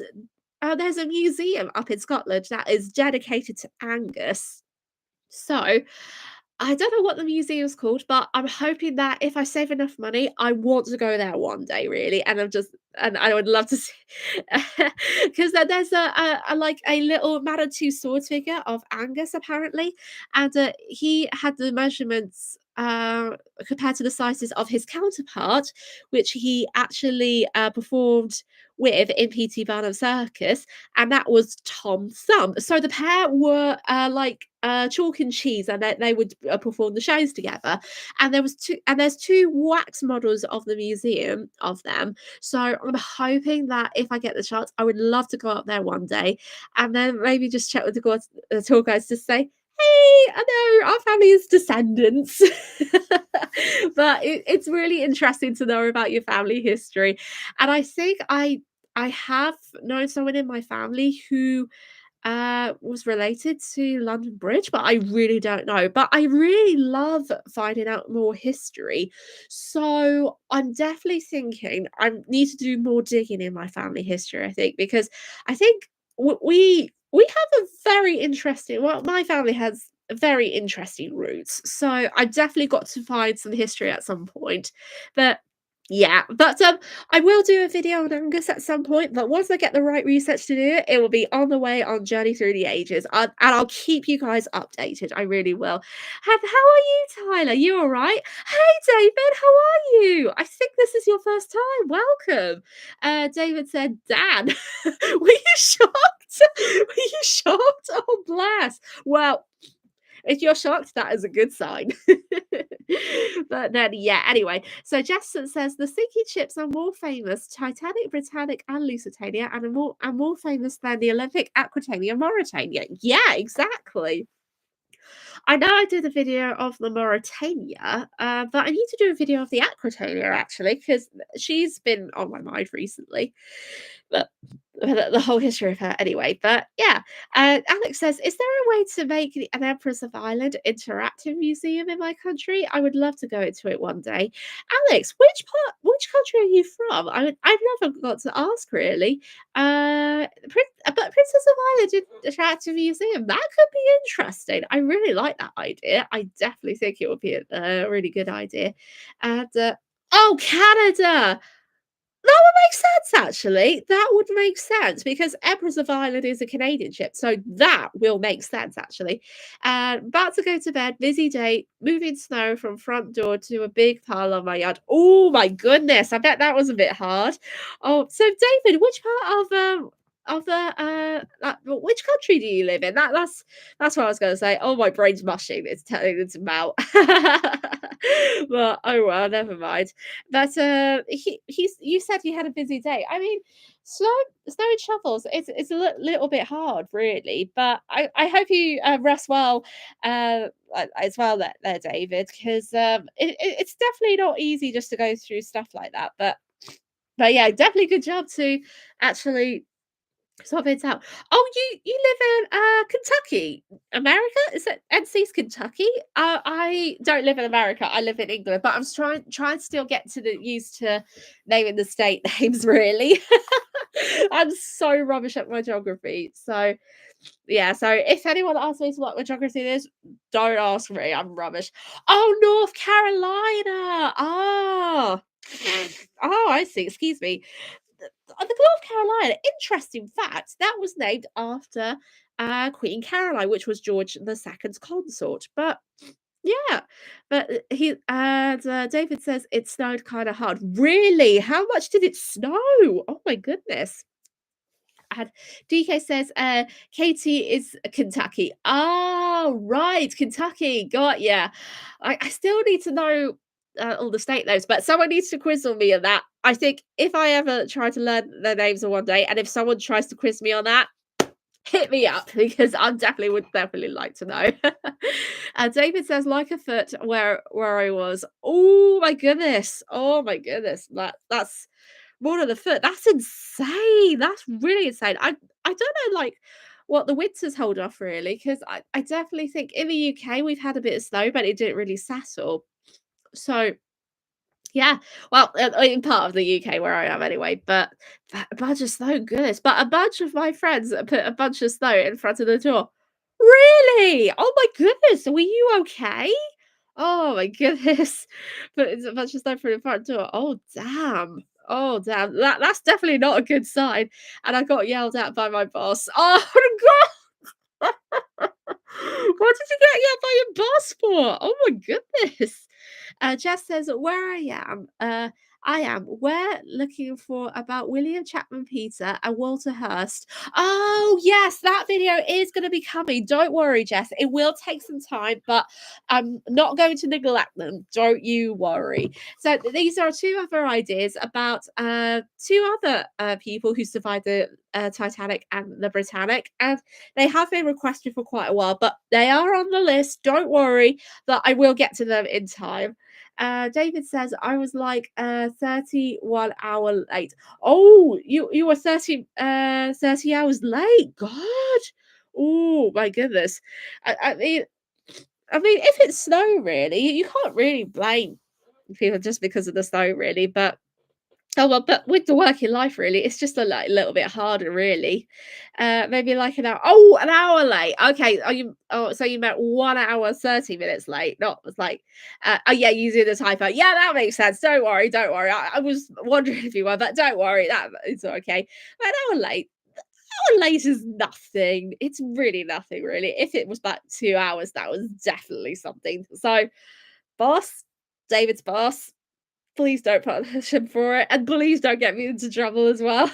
there's a museum up in Scotland that is dedicated to Angus. So I don't know what the museum's called, but I'm hoping that if I save enough money, I want to go there one day, really. And I would love to see, because there's a like a little Manitou sword figure of Angus apparently, and he had the measurements compared to the sizes of his counterpart, which he actually performed with in PT Barnum Circus, and that was Tom Thumb. So the pair were like chalk and cheese, and they would perform the shows together. And there's two wax models of the museum of them. So I'm hoping that if I get the chance, I would love to go up there one day, and then maybe just chat with the tour guides to say, hey, I know our family is descendants. But it's really interesting to know about your family history. And I think I have known someone in my family who was related to London Bridge, but I really don't know. But I really love finding out more history. So I'm definitely thinking I need to do more digging in my family history, I think, because I think we have a very interesting, well, my family has very interesting roots. So I've definitely got to find some history at some point. But yeah, but I will do a video on Angus at some point, but once I get the right research to do it, it will be on the way on Journey Through the Ages. And I'll keep you guys updated. I really will. How are you, Tyler? You all right? Hey, David, how are you? I think this is your first time. Welcome. David said, Dan, were you shocked? Were you shocked? Oh, bless. Well, if you're shocked, that is a good sign. But then, yeah, anyway. So Justin says the sinking ships are more famous, Titanic, Britannic, and Lusitania, and are more famous than the Olympic, Aquitania, Mauritania. Yeah, exactly. I know I did a video of the Mauritania, but I need to do a video of the Aquitania actually, because she's been on my mind recently. But the whole history of her anyway. But yeah, Alex says, is there a way to make an Empress of Ireland interactive museum in my country? I would love to go into it one day. Alex, which country are you from? I've never got to ask really. But Princess of Ireland interactive museum, that could be interesting. I really like that idea. I definitely think it would be a really good idea. And oh, Canada. That would make sense, actually. That would make sense because Empress of Ireland is a Canadian ship, so that will make sense, actually. About to go to bed, busy day, moving snow from front door to a big pile on my yard. Oh my goodness, I bet that was a bit hard. Oh, so David, which part of the which country do you live in? That's what I was going to say. Oh, my brain's mushing. It's telling it to melt. But oh well, never mind. But you said you had a busy day. I mean, snow and shovels. It's a little bit hard, really. But I hope you rest well as well, there, David, because it's definitely not easy just to go through stuff like that. But yeah, definitely good job to actually sort it out. Oh, you live in Kentucky, America? Is it NC's Kentucky? I don't live in America. I live in England, but I'm trying to still get to the used to naming the state names. Really, I'm so rubbish at my geography. So yeah. So if anyone asks me what my geography is, don't ask me. I'm rubbish. Oh, North Carolina. Ah. Oh, I see. Excuse me. The North Carolina, interesting fact, that was named after Queen Caroline, which was George II's consort. But yeah, but David says it snowed kind of hard. Really? How much did it snow? Oh my goodness. And DK says, Katie is Kentucky. Oh, right, Kentucky. Got yeah. I still need to know all the state names, but someone needs to quiz on me on that. I think if I ever try to learn their names in one day, and if someone tries to quiz me on that, hit me up because I definitely would definitely like to know. David says, like a foot where I was. Oh my goodness. Oh my goodness. That's more than a foot. That's insane. That's really insane. I don't know like what the winters hold off really, because I definitely think in the UK we've had a bit of snow, but it didn't really settle. So yeah, well, in part of the UK where I am anyway, but a bunch of snow, goodness. But a bunch of my friends put a bunch of snow in front of the door. Really? Oh my goodness, were you okay? Oh my goodness. But it's a bunch of snow in the front door. Oh damn. Oh damn. That's definitely not a good sign. And I got yelled at by my boss. Oh god. What did you get yelled by your boss for? Oh my goodness. Jess says, where I am. We're looking for about William Chapman Peter and Walter Hurst. Oh, yes, that video is going to be coming. Don't worry, Jess. It will take some time, but I'm not going to neglect them. Don't you worry. So these are two other ideas about two other people who survived the Titanic and the Britannic. And they have been requested for quite a while, but they are on the list. Don't worry, that I will get to them in time. David says, I was like 31 hour late. Oh, you were 30 hours late. God. Oh my goodness. I mean, if it's snow, really, you can't really blame people just because of the snow, really. But oh well, but with the working life, really, it's just a little bit harder, really. Maybe like an hour. Oh, an hour late. Okay. Are you? Oh, so you meant 1 hour 30 minutes late? Not was like. Oh yeah, using the typo. Yeah, that makes sense. Don't worry. Don't worry. I was wondering if you were, but don't worry. That it's okay. But an hour late. An hour late is nothing. It's really nothing, really. If it was back 2 hours, that was definitely something. So, boss, David's boss. Please don't punish him for it, and please don't get me into trouble as well.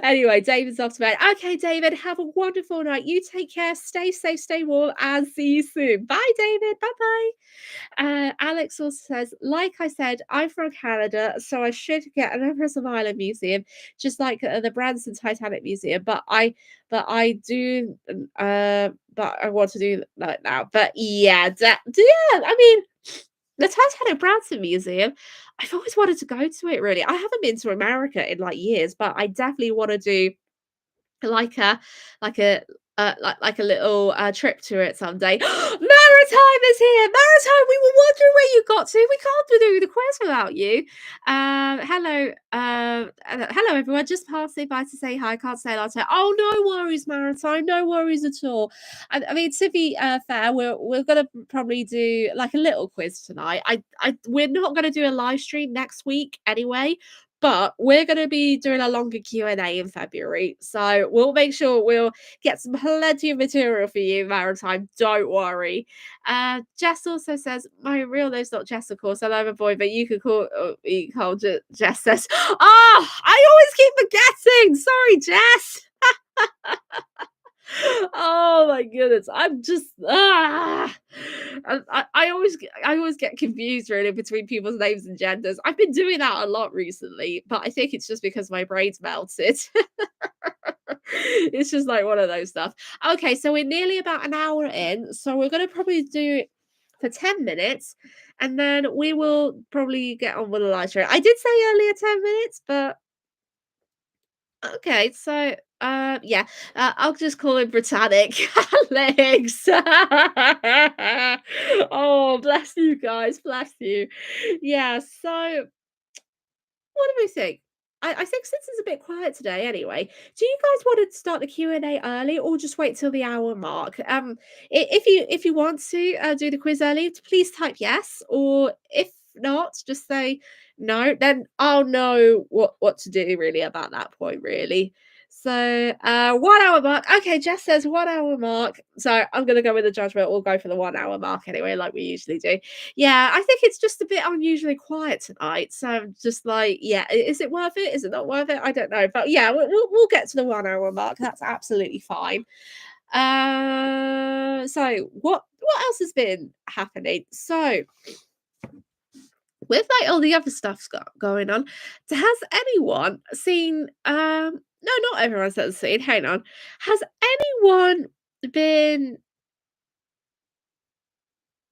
Anyway, David's off to bed. Okay, David, have a wonderful night. You take care. Stay safe, stay warm, and see you soon. Bye, David. Bye bye. Alex also says, like I said, I'm from Canada, so I should get an Empress of Ireland museum, just like the Branson Titanic Museum. But I do, but I want to do that now. But yeah, yeah. I mean, the Titanic Branson Museum, I've always wanted to go to it. Really, I haven't been to America in like years, but I definitely want to do like a like a like a little trip to it someday. Maritime is here. Maritime, we were wondering where you got to. We can't be doing the quiz without you. Hello, hello everyone. Just passing by to say hi. Can't say a lot. Oh, no worries, Maritime. No worries at all. I mean, to be fair, we're gonna probably do like a little quiz tonight. We're not gonna do a live stream next week anyway. But we're going to be doing a longer Q&A in February. So we'll make sure we'll get some plenty of material for you, Maritime. Don't worry. Jess also says, my real name's not Jess, of course. I'm a boy, but you can call Jess says, oh, I always keep forgetting. Sorry, Jess. Oh my goodness, I'm just I always get confused really between people's names and genders. I've been doing that a lot recently, but I think it's just because my brain's melted. It's just like one of those stuff. Okay, so we're nearly about an hour in, so we're gonna probably do it for 10 minutes, and then we will probably get on with the live show. I did say earlier 10 minutes, but okay, so yeah, I'll just call him Britannic. Alex. Oh, bless you guys, bless you. Yeah, so what do we think? I think since it's a bit quiet today anyway, do you guys want to start the Q&A early or just wait till the hour mark? If you want to do the quiz early, please type yes, or if not, just say No? Then I'll know what to do really about that point, really. So, 1 hour mark. Okay, Jess says 1 hour mark. So I'm gonna go with the judgment. We'll go for the 1 hour mark anyway, like we usually do. Yeah, I think it's just a bit unusually quiet tonight. So I'm just like, yeah, is it worth it? Is it not worth it? I don't know. But yeah, we'll get to the 1 hour mark. That's absolutely fine. So what else has been happening? So with like all the other stuff's going on, has anyone seen no, not everyone's seen, hang on. Has anyone been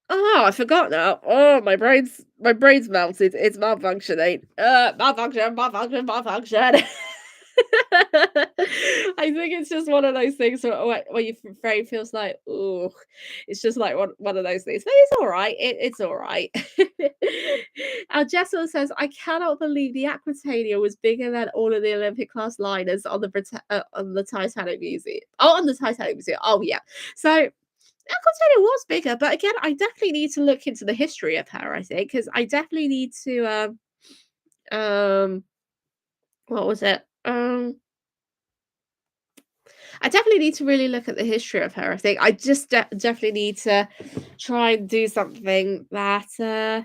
oh, I forgot now. Oh, my brain's melted. It's malfunctioning. Malfunction. I think it's just one of those things where your brain feels like, oh, it's just like one of those things. But it's all right. It's all right. Jessel says, I cannot believe the Aquitania was bigger than all of the Olympic class liners on the Titanic Museum. Oh, on the Titanic Museum. Oh, yeah. So Aquitania was bigger, but again, I definitely need to look into the history of her, I think, because I definitely need to what was it? I definitely need to really look at the history of her. I think I just definitely need to try and do something that yeah,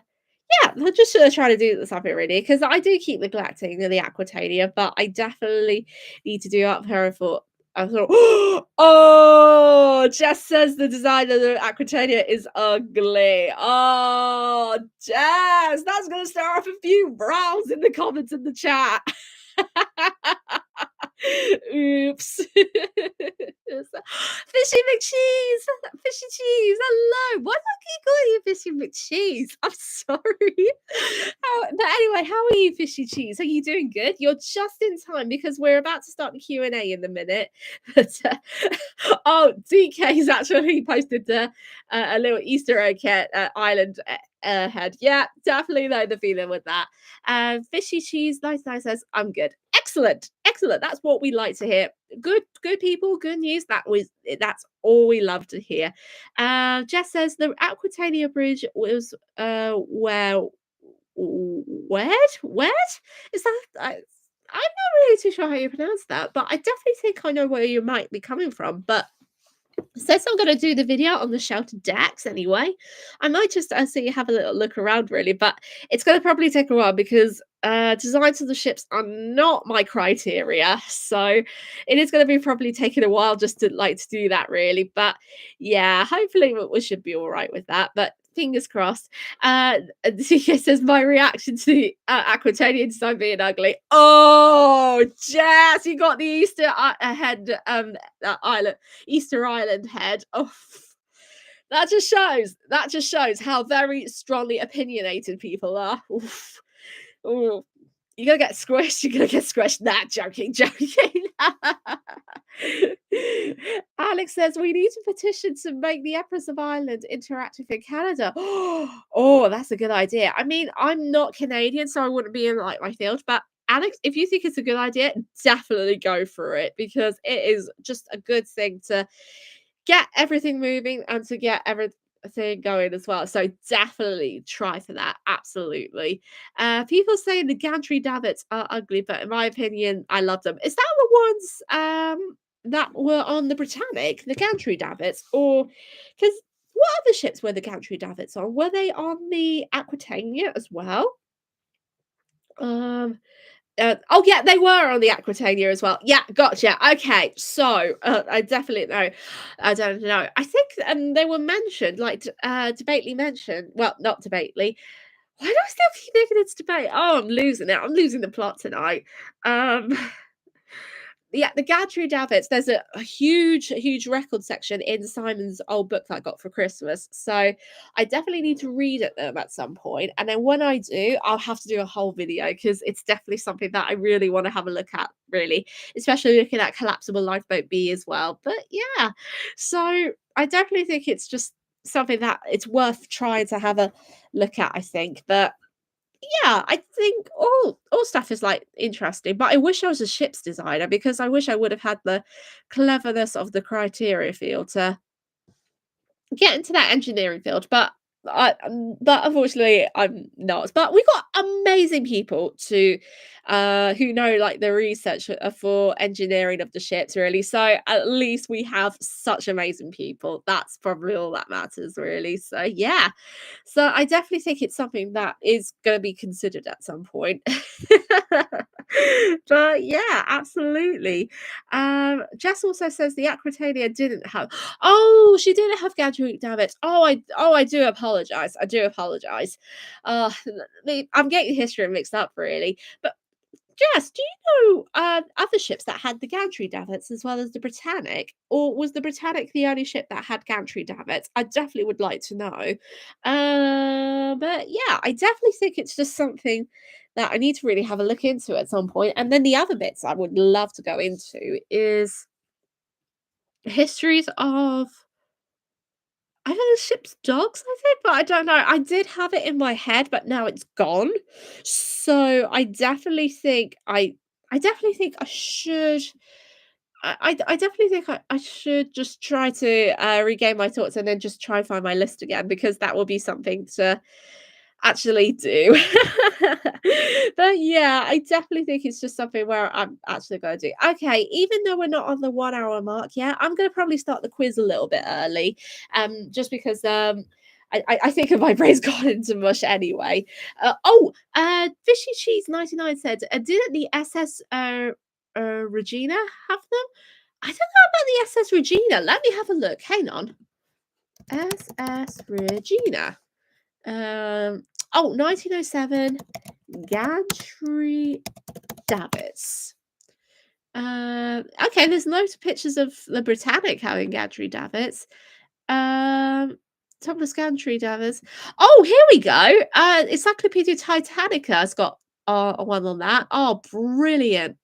I'm just try to do something really because I do keep neglecting the Aquitania, but I definitely need to do up her for I thought, oh, Jess says the design of the Aquitania is ugly. Oh, Jess, that's going to start off a few rows in the comments in the chat. Oops. Fishy McCheese! Fishy cheese! Hello! Why do I keep calling you Fishy McCheese? I'm sorry. But anyway, how are you, Fishy Cheese? Are you doing good? You're just in time because we're about to start the Q&A in a minute. But, oh, DK's actually posted a little Easter egg island head. Yeah, definitely know the feeling with that. Fishy Cheese, nice says, I'm good. Excellent. That's what we like to hear. Good people, good news. That's all we love to hear. Jess says the Aquitania Bridge was where where is that? I'm not really too sure how you pronounce that, but I definitely think I know where you might be coming from. But says I'm going to do the video on the sheltered decks anyway. I might just so you have a little look around really, but it's going to probably take a while because designs of the ships are not my criteria, so it is going to be probably taking a while just to do that really. But yeah, hopefully we should be all right with that. But fingers crossed. CK says my reaction to the Aquitania design being ugly. Oh, Jess, you got the Easter head island. Easter Island head. Oh, that just shows how very strongly opinionated people are. Oof. Ooh. You're gonna get squished. You're gonna get squished. Nah, joking. Alex says we need to petition to make the Empress of Ireland interactive in Canada. Oh, that's a good idea. I mean, I'm not Canadian, so I wouldn't be in like my field, but Alex, if you think it's a good idea, definitely go for it because it is just a good thing to get everything moving and to get everything going as well. So definitely try for that. Absolutely. People say the gantry davits are ugly, but in my opinion, I love them. Is that the ones that were on the Britannic, the gantry davits, or because what other ships were the gantry davits on? Were they on the Aquitania as well? Um, oh yeah, they were on the Aquitania as well. Yeah, gotcha. Okay, so I definitely know. I don't know. I think they were mentioned, like debately mentioned. Well, not debately. Why do I still keep thinking it's debate? Oh, I'm losing it. I'm losing the plot tonight. Um, yeah, the Gadri Davits, there's a huge record section in Simon's old book that I got for Christmas. So I definitely need to read at them at some point. And then when I do, I'll have to do a whole video because it's definitely something that I really want to have a look at, really, especially looking at collapsible lifeboat B as well. But yeah, so I definitely think it's just something that it's worth trying to have a look at, I think. But yeah, I think all stuff is like interesting, but I wish I was a ship's designer because I wish I would have had the cleverness of the criteria field to get into that engineering field. But but unfortunately, I'm not. But we've got amazing people to who know like the research for engineering of the ships, really. So at least we have such amazing people. That's probably all that matters, really. So yeah, so I definitely think it's something that is going to be considered at some point. But yeah, absolutely. Jess also says the Aquitania didn't have. Oh, she didn't have Gadget Davitt. I do apologize. I do apologize. Uh, I'm getting history mixed up, really. But Jess, do you know other ships that had the gantry davits as well as the Britannic, or was the Britannic the only ship that had gantry davits? I definitely would like to know. But yeah, I definitely think it's just something that I need to really have a look into at some point. And then the other bits I would love to go into is histories of I don't know, ship's dogs, I think, but I don't know. I did have it in my head, but now it's gone. So I definitely think I should I definitely think I should just try to regain my thoughts and then just try and find my list again because that will be something to actually do. But yeah, I definitely think it's just something where I'm actually going to do. Okay, even though we're not on the 1 hour mark yet, I'm going to probably start the quiz a little bit early, just because I think my brain's gone into mush anyway. Fishy Cheese 99 said, didn't the SS Regina have them? I don't know about the SS Regina. Let me have a look. Hang on. SS Regina. 1907 Gantry davits. Okay, there's loads of pictures of the Britannic having gantry davits. Topless gantry davits. Oh, here we go. Encyclopedia Titanica has got one on that. Oh, brilliant.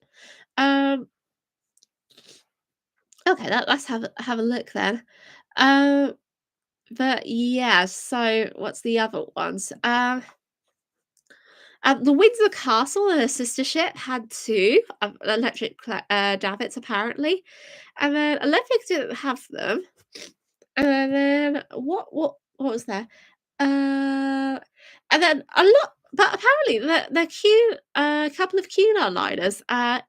Okay, let's have a look then. But yeah, so what's the other ones? The Windsor Castle and a sister ship had two electric davits, apparently, and then Olympic didn't have them. And then what was there? And then a lot, but apparently the Q couple of Cunard liners that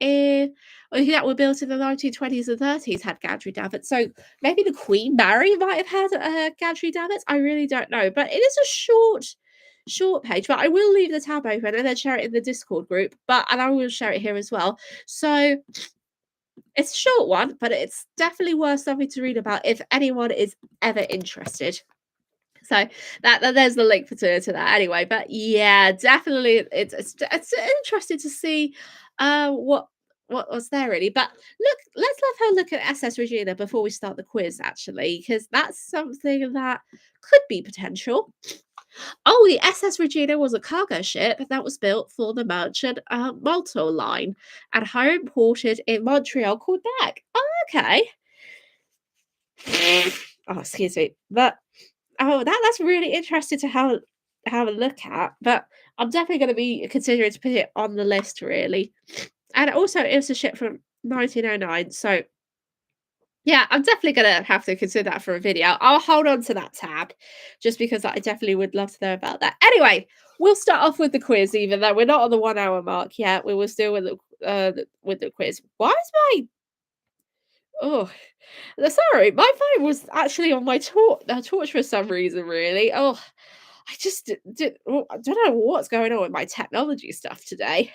were built in the 1920s and 30s had gantry davits. So maybe the Queen Mary might have had gantry davits. I really don't know, but it is a short page. But I will leave the tab open and then share it in the Discord group. And I will share it here as well. So it's a short one, but it's definitely worth something to read about if anyone is ever interested. So there's the link to that anyway. But yeah, definitely it's interesting to see what was there really. But look, let's have a look at SS Regina before we start the quiz, actually, because that's something that could be potential. Oh, the SS Regina was a cargo ship that was built for the merchant Malta line and home ported in Montreal, Quebec. Oh, okay. Oh, excuse me. But that's really interesting to have a look at. But I'm definitely going to be considering to put it on the list, really. And also, it was a ship from 1909, so yeah, I'm definitely gonna have to consider that for a video. I'll hold on to that tab just because I definitely would love to know about that. Anyway, we'll start off with the quiz, even though we're not on the 1 hour mark yet. We were still with the quiz. Why is my oh sorry, my phone was actually on my torch for some reason, really. Oh, I just I don't know what's going on with my technology stuff today.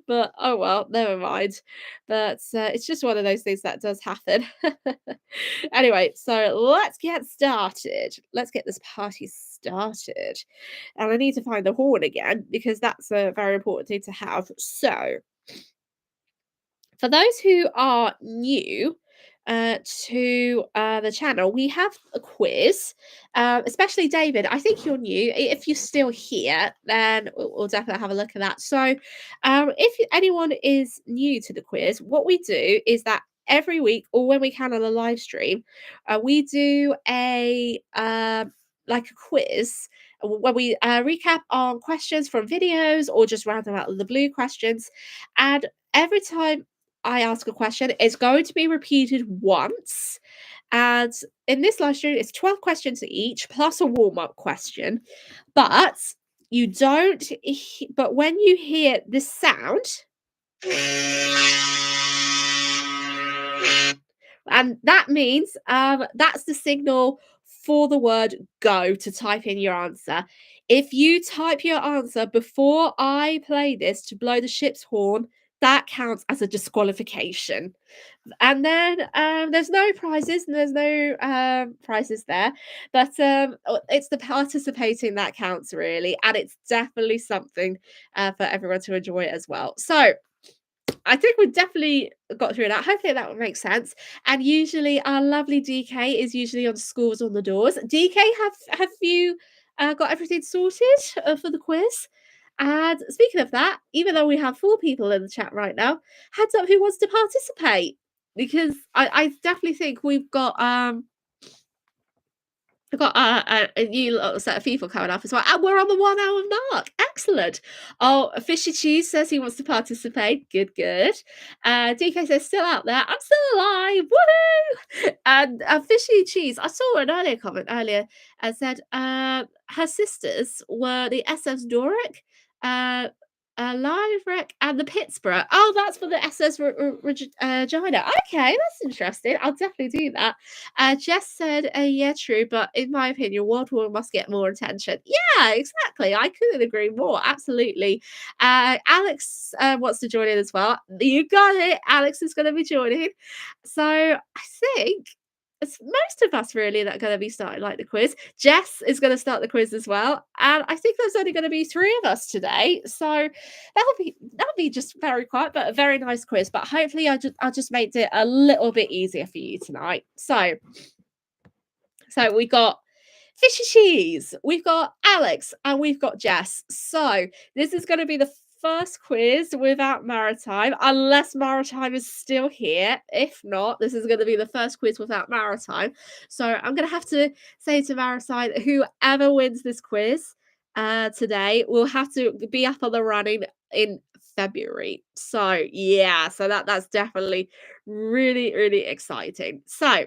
But oh well, never mind. But it's just one of those things that does happen. Anyway, so let's get started. Let's get this party started. And I need to find the horn again because that's a very important thing to have. So, for those who are new to the channel, we have a quiz, especially David. I think you're new. If you're still here, then we'll definitely have a look at that. So, if anyone is new to the quiz, what we do is that every week, or when we can on a live stream, we do a like a quiz where we recap on questions from videos or just random out of the blue questions. And every time I ask a question, it's going to be repeated once. And in this live stream, it's 12 questions each plus a warm-up question. But you don't, but when you hear this sound, and that means that's the signal for the word go to type in your answer. If you type your answer before I play this to blow the ship's horn, that counts as a disqualification. And then there's no prizes and there's no prizes there, but it's the participating that counts really, and it's definitely something for everyone to enjoy as well. So I think we definitely got through that. Hopefully that will make sense. And usually our lovely DK is usually on scores on the doors. DK, have you got everything sorted for the quiz? And speaking of that, even though we have 4 people in the chat right now, heads up who wants to participate. Because I definitely think we've got a new little set of people coming up as well. And we're on the 1 hour mark. Excellent. Oh, Fishy Cheese says he wants to participate. Good, good. DK says, still out there. I'm still alive. Woohoo! And Fishy Cheese, I saw an earlier comment earlier and said her sisters were the SS Doric, Live Wreck, and the Pittsburgh. Oh, that's for the SS Regina. Okay, that's interesting. I'll definitely do that. Jess said, yeah, true, but in my opinion, World War must get more attention. Yeah, exactly. I couldn't agree more. Absolutely. Alex wants to join in as well. You got it. Alex is going to be joining. So I think it's most of us really that are going to be starting like the quiz. Jess is going to start the quiz as well, and I think there's only going to be 3 of us today, so that'll be just very quiet, but a very nice quiz. But hopefully, I just made it a little bit easier for you tonight. So we got Fishy Cheese, we've got Alex, and we've got Jess. So this is going to be the first quiz without Maritime, unless Maritime is still here. If not, this is going to be the first quiz without Maritime. So I'm going to have to say to Maritime, whoever wins this quiz today will have to be up on the running in February. So yeah, so that's definitely really, really exciting. So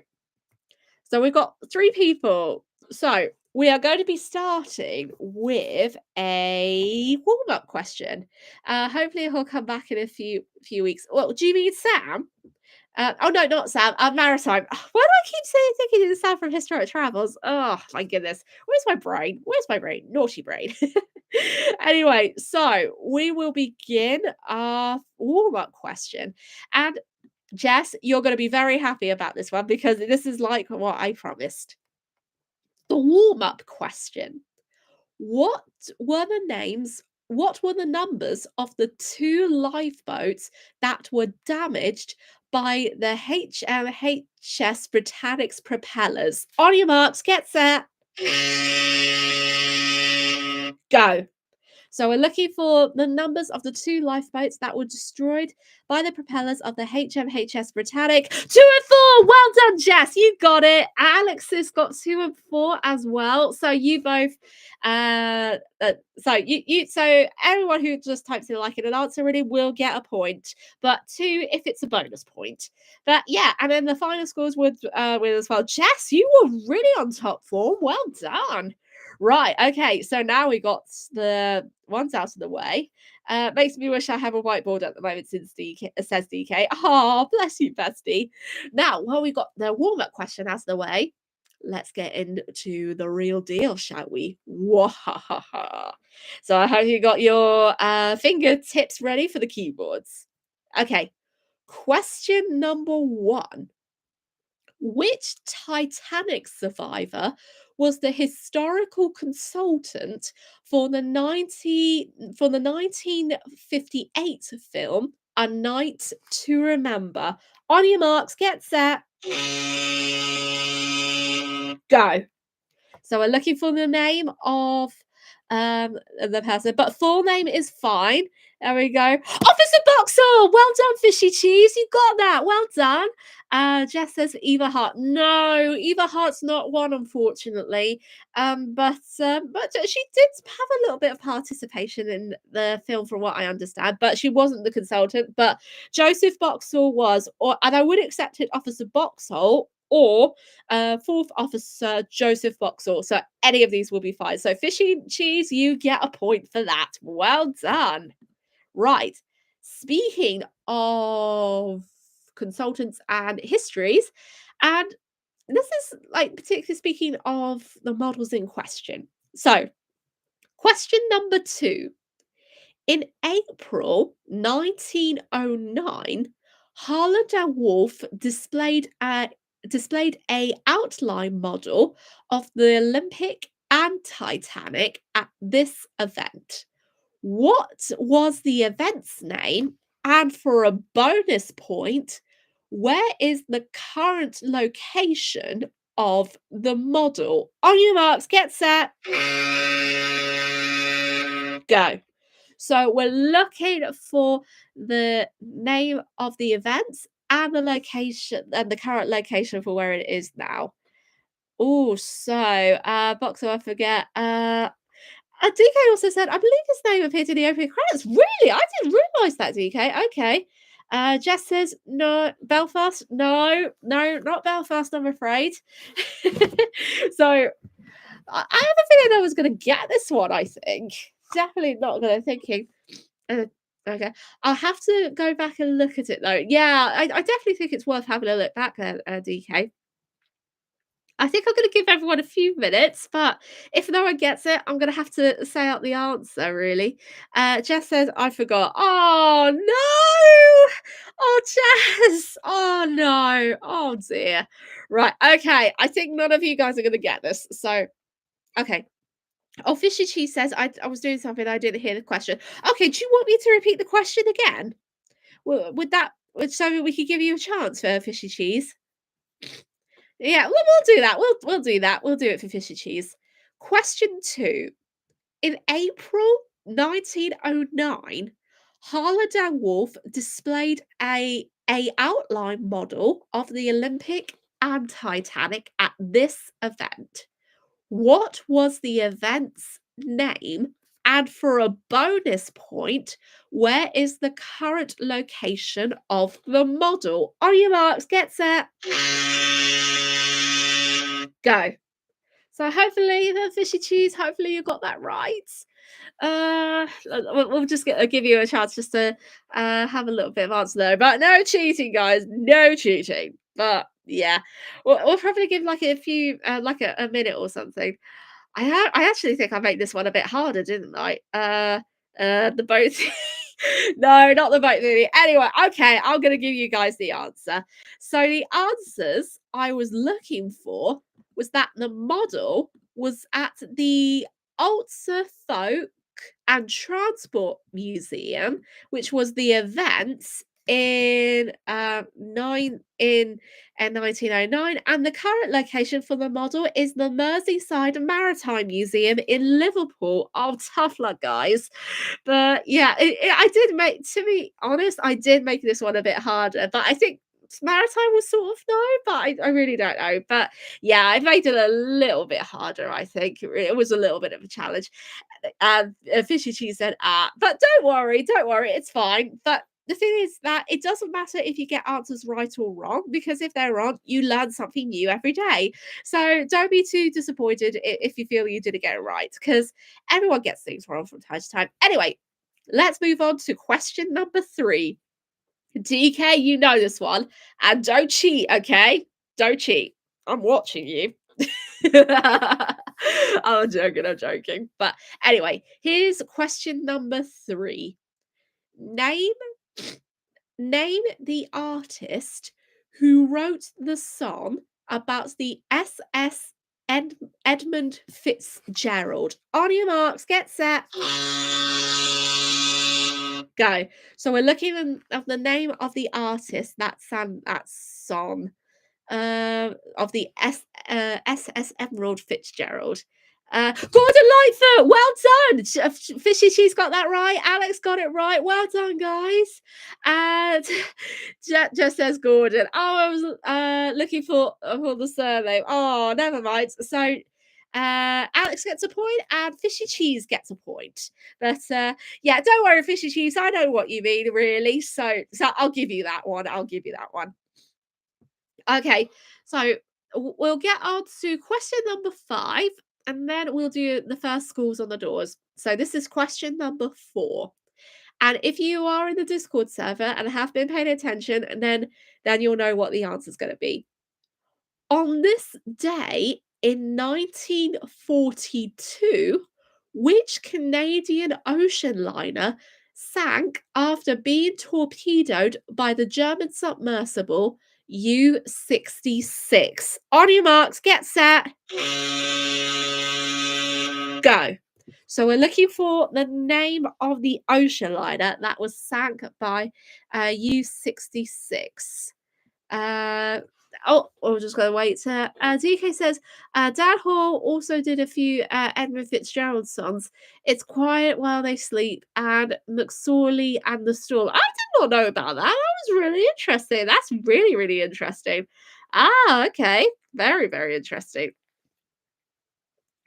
we've got 3 people. So we are going to be starting with a warm-up question. Hopefully he'll come back in a few weeks. Well, do you mean Sam? Oh no, not Sam. Maritime. Why do I keep saying thinking it's Sam from Historic Travels? Oh my goodness. Where's my brain? Where's my brain? Naughty brain. Anyway, so we will begin our warm-up question. And Jess, you're going to be very happy about this one because this is like what I promised. The warm-up question. What were the numbers of the 2 lifeboats that were damaged by the HMHS Britannic's propellers? On your marks, get set. Go. So we're looking for the numbers of the 2 lifeboats that were destroyed by the propellers of the HMHS Britannic. 2 and 4. Well done, Jess. You got it. Alex has got 2 and 4 as well. So you both. So everyone who just types in like in an answer really will get a point, but 2 if it's a bonus point. But yeah, and then the final scores would win as well. Jess, you were really on top form. Well done. Right, okay, so now we got the ones out of the way. Makes me wish I have a whiteboard at the moment since DK says DK. Oh, bless you, bestie. Now, while we got the warm-up question out of the way, let's get into the real deal, shall we? Wahaha. So I hope you got your fingertips ready for the keyboards. Okay, question number 1. Which Titanic survivor was the historical consultant for the 1958 film A Night to Remember? On your marks, get set. Go. So we're looking for the name of the person, but full name is fine. There we go. Officer Boxall. Well done, Fishy Cheese. You got that. Well done. Jess says Eva Hart. No, Eva Hart's not one, unfortunately. But she did have a little bit of participation in the film, from what I understand. But she wasn't the consultant. But Joseph Boxall was, and I would accept it, Officer Boxall or 4th Officer Joseph Boxall. So any of these will be fine. So Fishy Cheese, you get a point for that. Well done. Right. Speaking of consultants and histories, and this is like particularly speaking of the models in question. So, question number 2. In April 1909, Harland and Wolff displayed a outline model of the Olympic and Titanic at this event. What was the event's name? And for a bonus point, where is the current location of the model? On your marks, get set, go. So we're looking for the name of the event and the location and the current location for where it is now. Oh, so Boxer, I forget. DK also said, I believe his name appeared in the opening credits. Really? I didn't realise that, DK. Okay. Jess says, no, Belfast. No, not Belfast, I'm afraid. So I have a feeling I was going to get this one, I think. Definitely not going to thinking. Okay. I'll have to go back and look at it, though. Yeah, I definitely think it's worth having a look back there, DK. I think I'm going to give everyone a few minutes, but if no one gets it, I'm going to have to say out the answer, really. Jess says, I forgot. Oh, no. Oh, Jess. Oh, no. Oh, dear. Right. Okay. I think none of you guys are going to get this. So, okay. Oh, Fishy Cheese says, I was doing something. I didn't hear the question. Okay. Do you want me to repeat the question again? Would so we could give you a chance for Fishy Cheese? Yeah, we'll do that. We'll do that. We'll do it for fish and cheese. Question 2. In April 1909, Harland and Wolff displayed a outline model of the Olympic and Titanic at this event. What was the event's name? And for a bonus point, where is the current location of the model? On your marks, get set, go. So hopefully the fishy cheese, hopefully you got that right. We'll just give you a chance just to have a little bit of answer there. But no cheating, guys. No cheating. But yeah, we'll probably give like a few, like a minute or something. I actually think I made this one a bit harder, didn't I? The boat. No, not the boat theory. Anyway, okay, I'm gonna give you guys the answer. So the answers I was looking for was that the model was at the Ulster Folk and Transport Museum, which was the event in 1909, and the current location for the model is the Merseyside Maritime Museum in Liverpool. Oh, tough luck, guys. But yeah, I did make, to be honest, I did make this one a bit harder, but I think maritime was sort of no, but I really don't know. But yeah, I made it a little bit harder, I think. It was a little bit of a challenge. And Fishy Cheese said, but don't worry, it's fine. But the thing is that it doesn't matter if you get answers right or wrong, because if they're wrong, you learn something new every day. So don't be too disappointed if you feel you didn't get it right, because everyone gets things wrong from time to time. Anyway, let's move on to question number 3. DK, you know this one. And don't cheat, okay? Don't cheat. I'm watching you. I'm joking. But anyway, here's question number 3. Name the artist who wrote the song about the SS Edmund Fitzgerald. On your marks, get set, go. So we're looking at the name of the artist that sang that song of the SS Emerald Fitzgerald. Gordon Lightfoot, well done. Fishy, she's got that right. Alex got it right. Well done, guys. And just says Gordon. Oh, I was looking for the surname. Oh, never mind. So Alex gets a point and Fishy Cheese gets a point. But yeah, don't worry, Fishy Cheese. I know what you mean, really. So I'll give you that one. Okay, so we'll get on to question number 5, and then we'll do the first schools on the doors. So this is question number 4. And if you are in the Discord server and have been paying attention, then you'll know what the answer is going to be. On this day in 1942, which Canadian ocean liner sank after being torpedoed by the German submersible U-66? On your marks, get set, go. So we're looking for the name of the ocean liner that was sank by U-66. We're just going to wait. DK says, Dan Hall also did a few Edmund Fitzgerald songs. It's Quiet While They Sleep and McSorley and the Storm. I did not know about that. That was really interesting. That's really, really interesting. Ah, okay. Very, very interesting.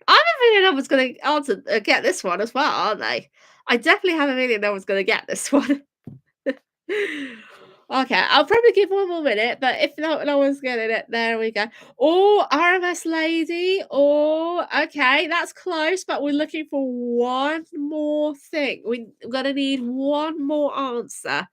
I have a feeling I was going to get this one as well, aren't they? I definitely have a feeling I was going to get this one. Okay, I'll probably give one more minute, but if no one's getting it, there we go. Oh, RMS lady. Oh, okay, that's close, but we're looking for one more thing. We're gonna need one more answer.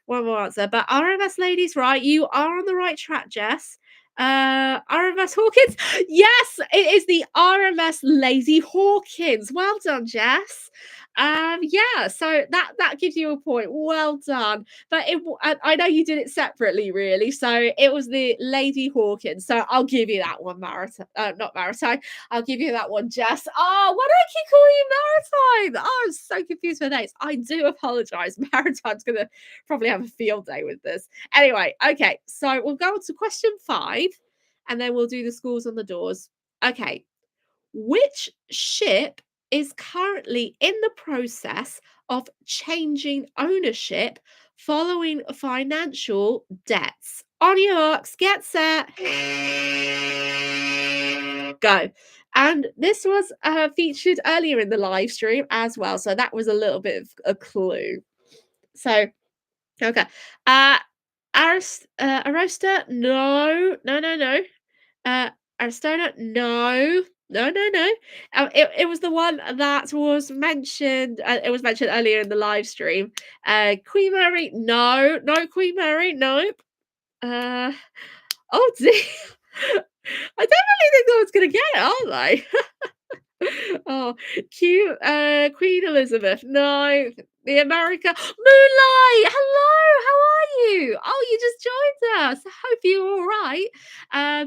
One more answer. But RMS lady's right. You are on the right track, Jess. RMS Hawkins. Yes, it is the RMS Lazy Hawkins. Well done, Jess. Yeah, so that gives you a point. Well done. But I know you did it separately, really. So it was the Lady Hawkins. So I'll give you that one, Maritime. Not Maritime. I'll give you that one, Jess. Oh, why do I keep calling you Maritime? Oh, I'm so confused with names. I do apologize. Maritime's gonna probably have a field day with this. Anyway, okay, so we'll go on to question 5, and then we'll do the schools on the doors. Okay, which ship is currently in the process of changing ownership following financial debts? On your marks, get set, go. And this was featured earlier in the live stream as well, so that was a little bit of a clue. So, okay. Arosta, no, no, no, no. Aristona, no, no, no, no. It was the one that was mentioned. It was mentioned earlier in the live stream. Queen Mary, no, no, Queen Mary, nope. Oh dear. I don't really think no one's gonna get it, are they? Oh, cute. Queen Elizabeth. No, the America. Moonlight. Hello. How are you? Oh, you just joined us. I hope you're all right.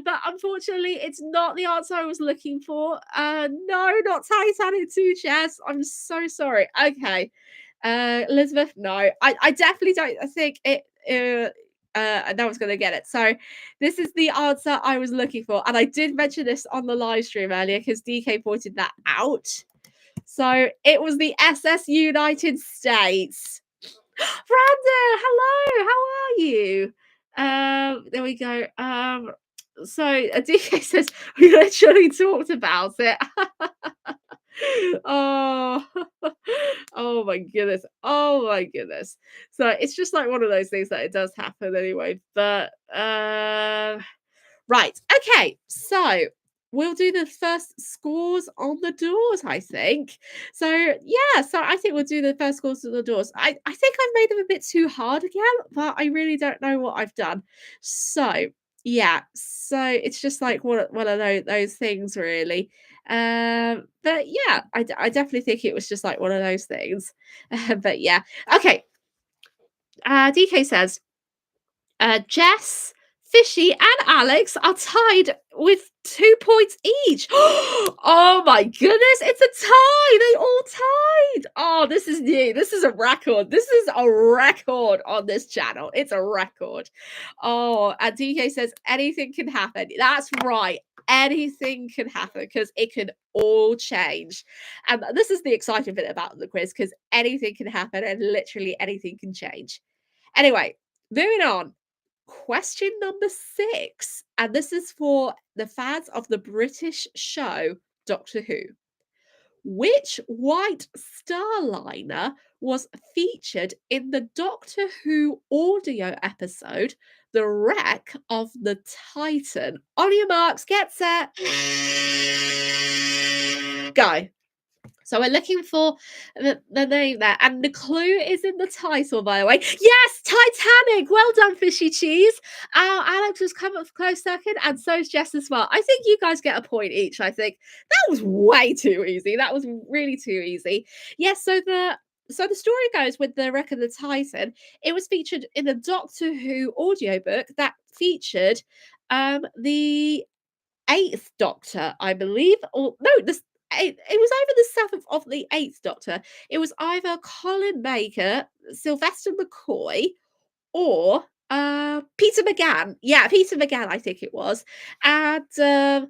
But unfortunately, it's not the answer I was looking for. No, not Titanic 2, Jess. I'm so sorry. Okay. Elizabeth, no. I definitely don't I think it. No one's going to get it. So this is the answer I was looking for. And I did mention this on the live stream earlier because DK pointed that out. So it was the SS United States. Brandon, hello, how are you? There we go. So DK says we literally talked about it. Oh, oh my goodness. Oh my goodness. So it's just like one of those things that it does happen anyway. But right. Okay. So we'll do the first scores on the doors, I think. So yeah, so I think we'll do the first scores on the doors. I think I've made them a bit too hard again, but I really don't know what I've done. So yeah, so it's just like one of those things really. But yeah, I definitely think it was just like one of those things. But yeah, okay. DK says, Jess, Fishy, and Alex are tied with 2 points each. Oh my goodness, it's a tie. They all tied. Oh, this is new. This is a record. This is a record on this channel. It's a record. Oh, and DK says anything can happen. That's right. Anything can happen because it can all change. And this is the exciting bit about the quiz because anything can happen and literally anything can change. Anyway, moving on. Question number 6, and this is for the fans of the British show Doctor Who. Which White Star Liner was featured in the Doctor Who audio episode the wreck of the Titan? On your marks, get set, go. So we're looking for the name there. And the clue is in the title, by the way. Yes, Titanic. Well done, Fishy Cheese. Alex has come up close second, and so's Jess as well. I think you guys get a point each, I think. That was way too easy. That was really too easy. Yes, so the story goes with the wreck of the Titan. It was featured in a Doctor Who audiobook that featured the Eighth Doctor, I believe, or no, it was either the seventh of the Eighth Doctor. It was either Colin Baker, Sylvester McCoy, or Peter McGann. Yeah, Peter McGann, I think it was. And and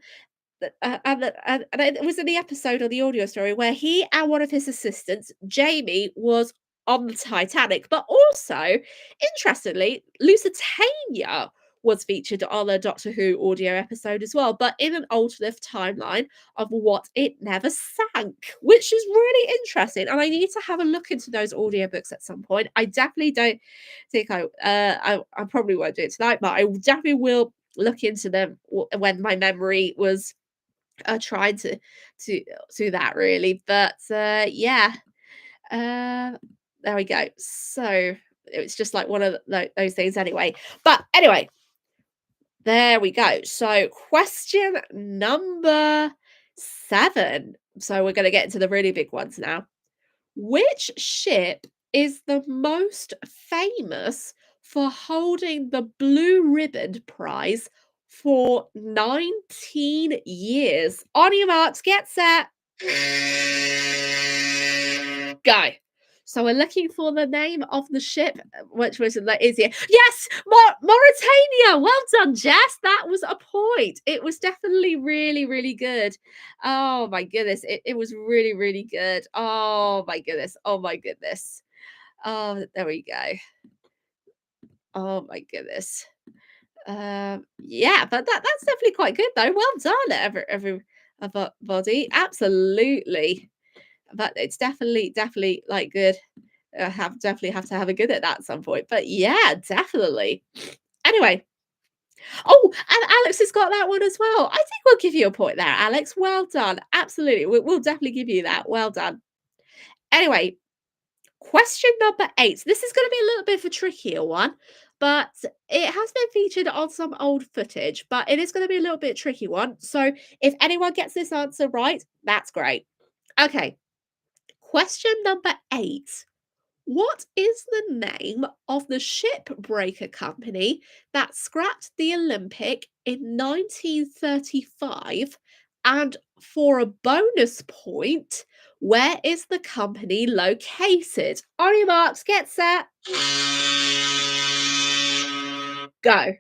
it was in the episode of the audio story where he and one of his assistants, Jamie, was on the Titanic. But also, interestingly, Lusitania was featured on a Doctor Who audio episode as well, but in an alternate timeline of what it never sank, which is really interesting. And I need to have a look into those audiobooks at some point. I definitely don't think I probably won't do it tonight, but I definitely will look into them when my memory was trying to that really. But yeah, there we go. So it's just like one of those things anyway. But anyway, there we go. So question number 7. So we're going to get into the really big ones now. Which ship is the most famous for holding the Blue Ribbon Prize for 19 years? On your marks, get set, go. So we're looking for the name of the ship, which was easier. Yes, Mauritania. Well done, Jess. That was a point. It was definitely really, really good. Oh my goodness, it was really, really good. Oh my goodness. Oh my goodness. Oh, there we go. Oh my goodness. Yeah, but that's definitely quite good though. Well done, everybody. Absolutely. But it's definitely like good. Definitely have to have a good at that at some point. But yeah, definitely. Anyway. Oh, and Alex has got that one as well. I think we'll give you a point there, Alex. Well done. Absolutely. We'll definitely give you that. Well done. Anyway, question number 8. This is going to be a little bit of a trickier one, but it has been featured on some old footage, but it is going to be a little bit tricky one. So if anyone gets this answer right, that's great. Okay. Question number 8. What is the name of the shipbreaker company that scrapped the Olympic in 1935? And for a bonus point, where is the company located? On your marks, get set, go.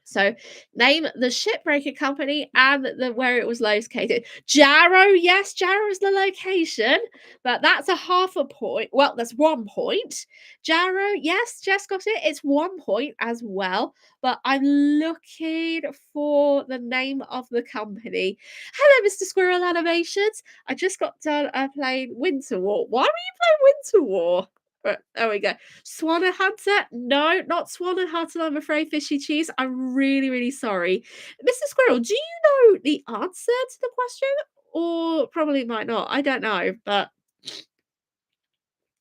So name the shipbreaker company and where it was located. Jarrow, yes, Jarrow is the location, but that's a half a point. Well, that's 1 point. Jarrow, yes, Jess got it. It's 1 point as well. But I'm looking for the name of the company. Hello, Mr. Squirrel Animations. I just got done playing Winter War. Why were you playing Winter War? Right, there we go. Swan and Hunter? No, not Swan and Hunter, I'm afraid, Fishy Cheese. I'm really, really sorry. Mr. Squirrel, do you know the answer to the question? Or probably might not. I don't know, but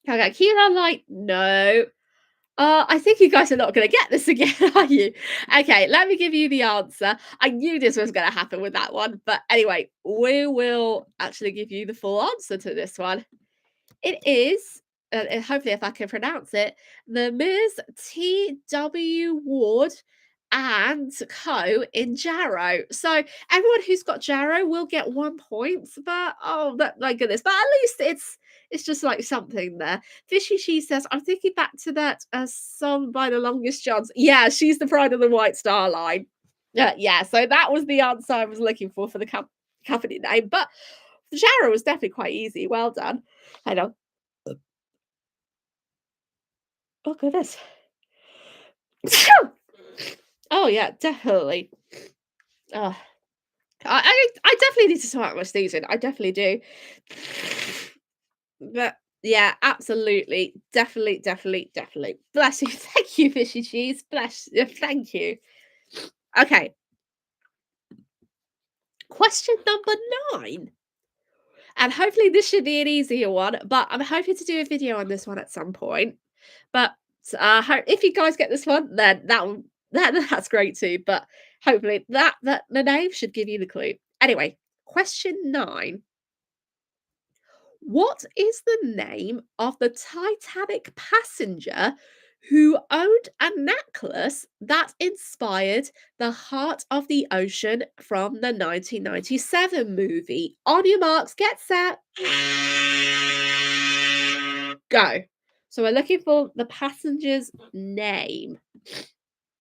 okay, Keelan like, no. I think you guys are not going to get this again, are you? Okay, let me give you the answer. I knew this was going to happen with that one, but anyway, we will actually give you the full answer to this one. It is, hopefully if I can pronounce it, the Ms. T.W. Ward and Co. in Jarrow. So everyone who's got Jarrow will get 1 point, but oh, my goodness! But at least it's just like something there. Fishy She says, I'm thinking back to that song by the Longest Johns. Yeah, she's the Pride of the White Star Line. Yeah. So that was the answer I was looking for the company name, but Jarrow was definitely quite easy. Well done. I know. Oh goodness. Oh yeah, definitely. Oh, I definitely need to sort out my sneezing. I definitely do. But Yeah, absolutely. Definitely, definitely, definitely. Bless you. Thank you, fishy cheese. Bless you. Thank you. Okay. Question number 9. And hopefully this should be an easier one, but I'm hoping to do a video on this one at some point. But if you guys get this one, then that's great too. But hopefully that the name should give you the clue. Anyway, question 9. What is the name of the Titanic passenger who owned a necklace that inspired the Heart of the Ocean from the 1997 movie? On your marks, get set, go. So we're looking for the passenger's name.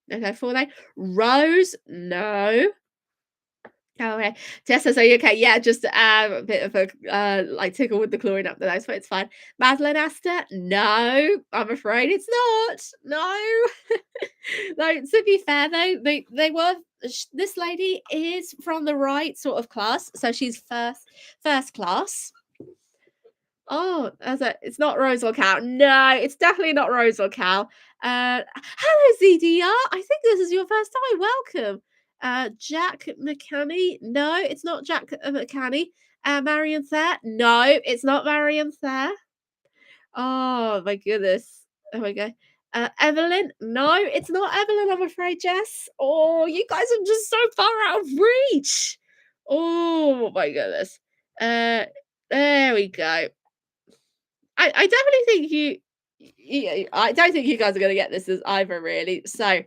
Okay, full name. Rose, no. Oh, okay. Tessa, so you okay? Yeah, just a bit of a like tickle with the chlorine up the nose, but it's fine. Madeline Astor? No, I'm afraid it's not. No. No, to be fair though, they were this lady is from the right sort of class, so she's first class. Oh, it's not Rose or Cal. No, it's definitely not Rose or Cal. Hello, ZDR. I think this is your first time. Welcome. Jack McCanny. No, it's not Jack McCanny. Marion Thayer. No, it's not Marion Thayer. Oh my goodness. Oh my god. Evelyn. No, it's not Evelyn. I'm afraid, Jess. Oh, you guys are just so far out of reach. Oh my goodness. There we go. I definitely think I don't think you guys are gonna get this as either, really. So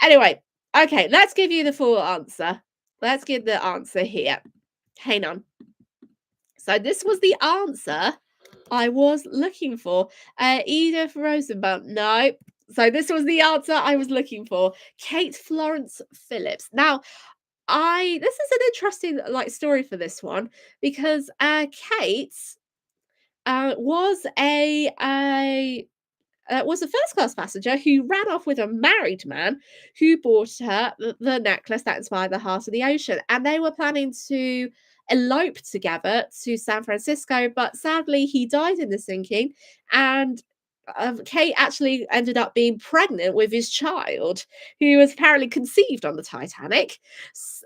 anyway, okay, let's give you the full answer. Let's give the answer here. Hang on. So this was the answer I was looking for. Edith Rosenbaum. No. So this was the answer I was looking for. Kate Florence Phillips. Now, this is an interesting like story for this one because Kate was a first class passenger who ran off with a married man who bought her the necklace that inspired the Heart of the Ocean. And they were planning to elope together to San Francisco, but sadly, he died in the sinking. And Kate actually ended up being pregnant with his child, who was apparently conceived on the Titanic.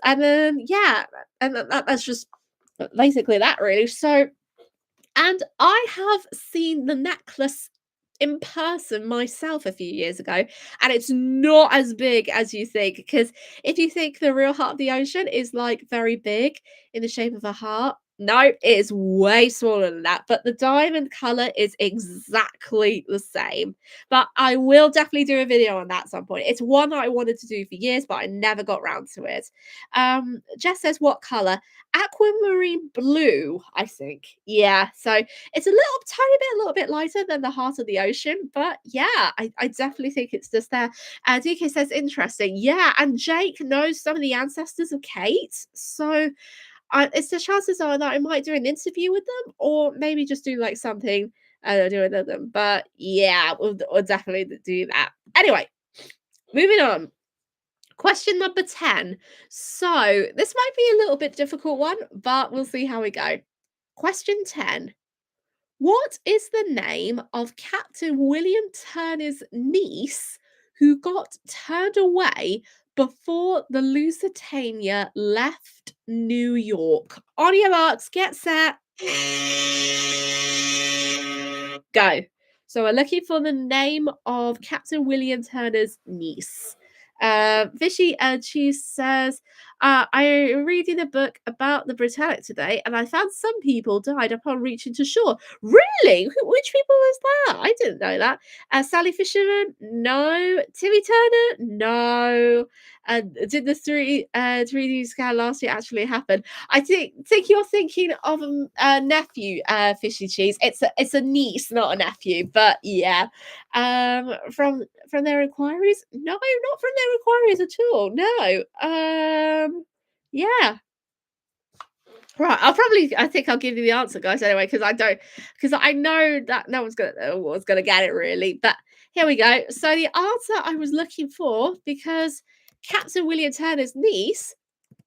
And then, yeah, and that's just basically that, really. So, and I have seen the necklace in person myself a few years ago, and it's not as big as you think. Because if you think the real Heart of the Ocean is like very big in the shape of a heart, no, it is way smaller than that. But the diamond color is exactly the same. But I will definitely do a video on that at some point. It's one that I wanted to do for years, but I never got round to it. Jess says, what color? Aquamarine blue, I think. Yeah, so it's a little bit lighter than the Heart of the Ocean, but yeah, I definitely think it's just there. DK says, interesting. Yeah, and Jake knows some of the ancestors of Kate, so it's the chances are that I might do an interview with them, or maybe just do like something doing with them. But yeah, we'll definitely do that. Anyway, moving on. Question number 10. So this might be a little bit difficult one, but we'll see how we go. Question 10. What is the name of Captain William Turner's niece who got turned away before the Lusitania left New York? On your marks, get set, go. So we're looking for the name of Captain William Turner's niece. Fishy she says, I'm reading a book about the Britannic today, and I found some people died upon reaching to shore. Really? Which people was that? I didn't know that. Sally Fisherman? No. Timmy Turner? No. Did the 3D scan last year actually happen? I think you're thinking of a nephew, Fishy Cheese. It's a niece, not a nephew. But yeah, from their inquiries, no, not from their inquiries at all. No, yeah. Right, I think I'll give you the answer, guys. Anyway, because I know that no one's gonna get it really. But here we go. So the answer I was looking for, because Captain William Turner's niece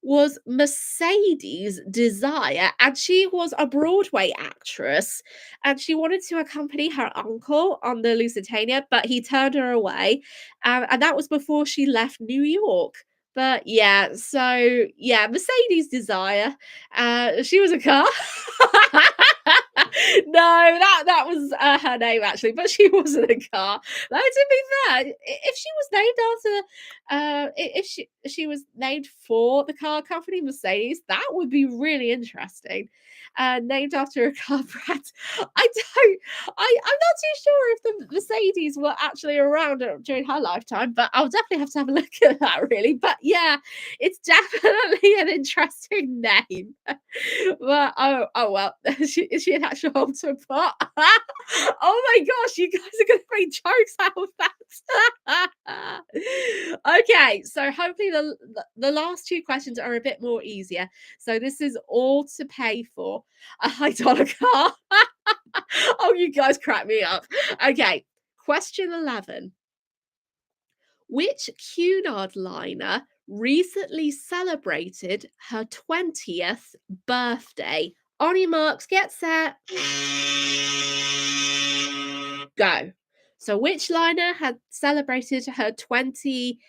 was Mercedes Desire, and she was a Broadway actress, and she wanted to accompany her uncle on the Lusitania, but he turned her away, and that was before she left New York. But yeah, so yeah, Mercedes Desire. She was a car. No, that was her name actually, but she wasn't a car. Though to be fair, if she was named after if she was named for the car company Mercedes, that would be really interesting. Named after a car brand. I'm not too sure if the Mercedes were actually around during her lifetime, but I'll definitely have to have a look at that really. But yeah, it's definitely an interesting name. But oh well, is she an actual Autobot? Oh my gosh, you guys are gonna make jokes out of that. Okay, so hopefully the last two questions are a bit more easier. So this is all to pay for a $100 car. Oh, you guys crack me up. Okay, question 11. Which Cunard liner recently celebrated her 20th birthday? On your marks, get set, go. So, which liner had celebrated her 20th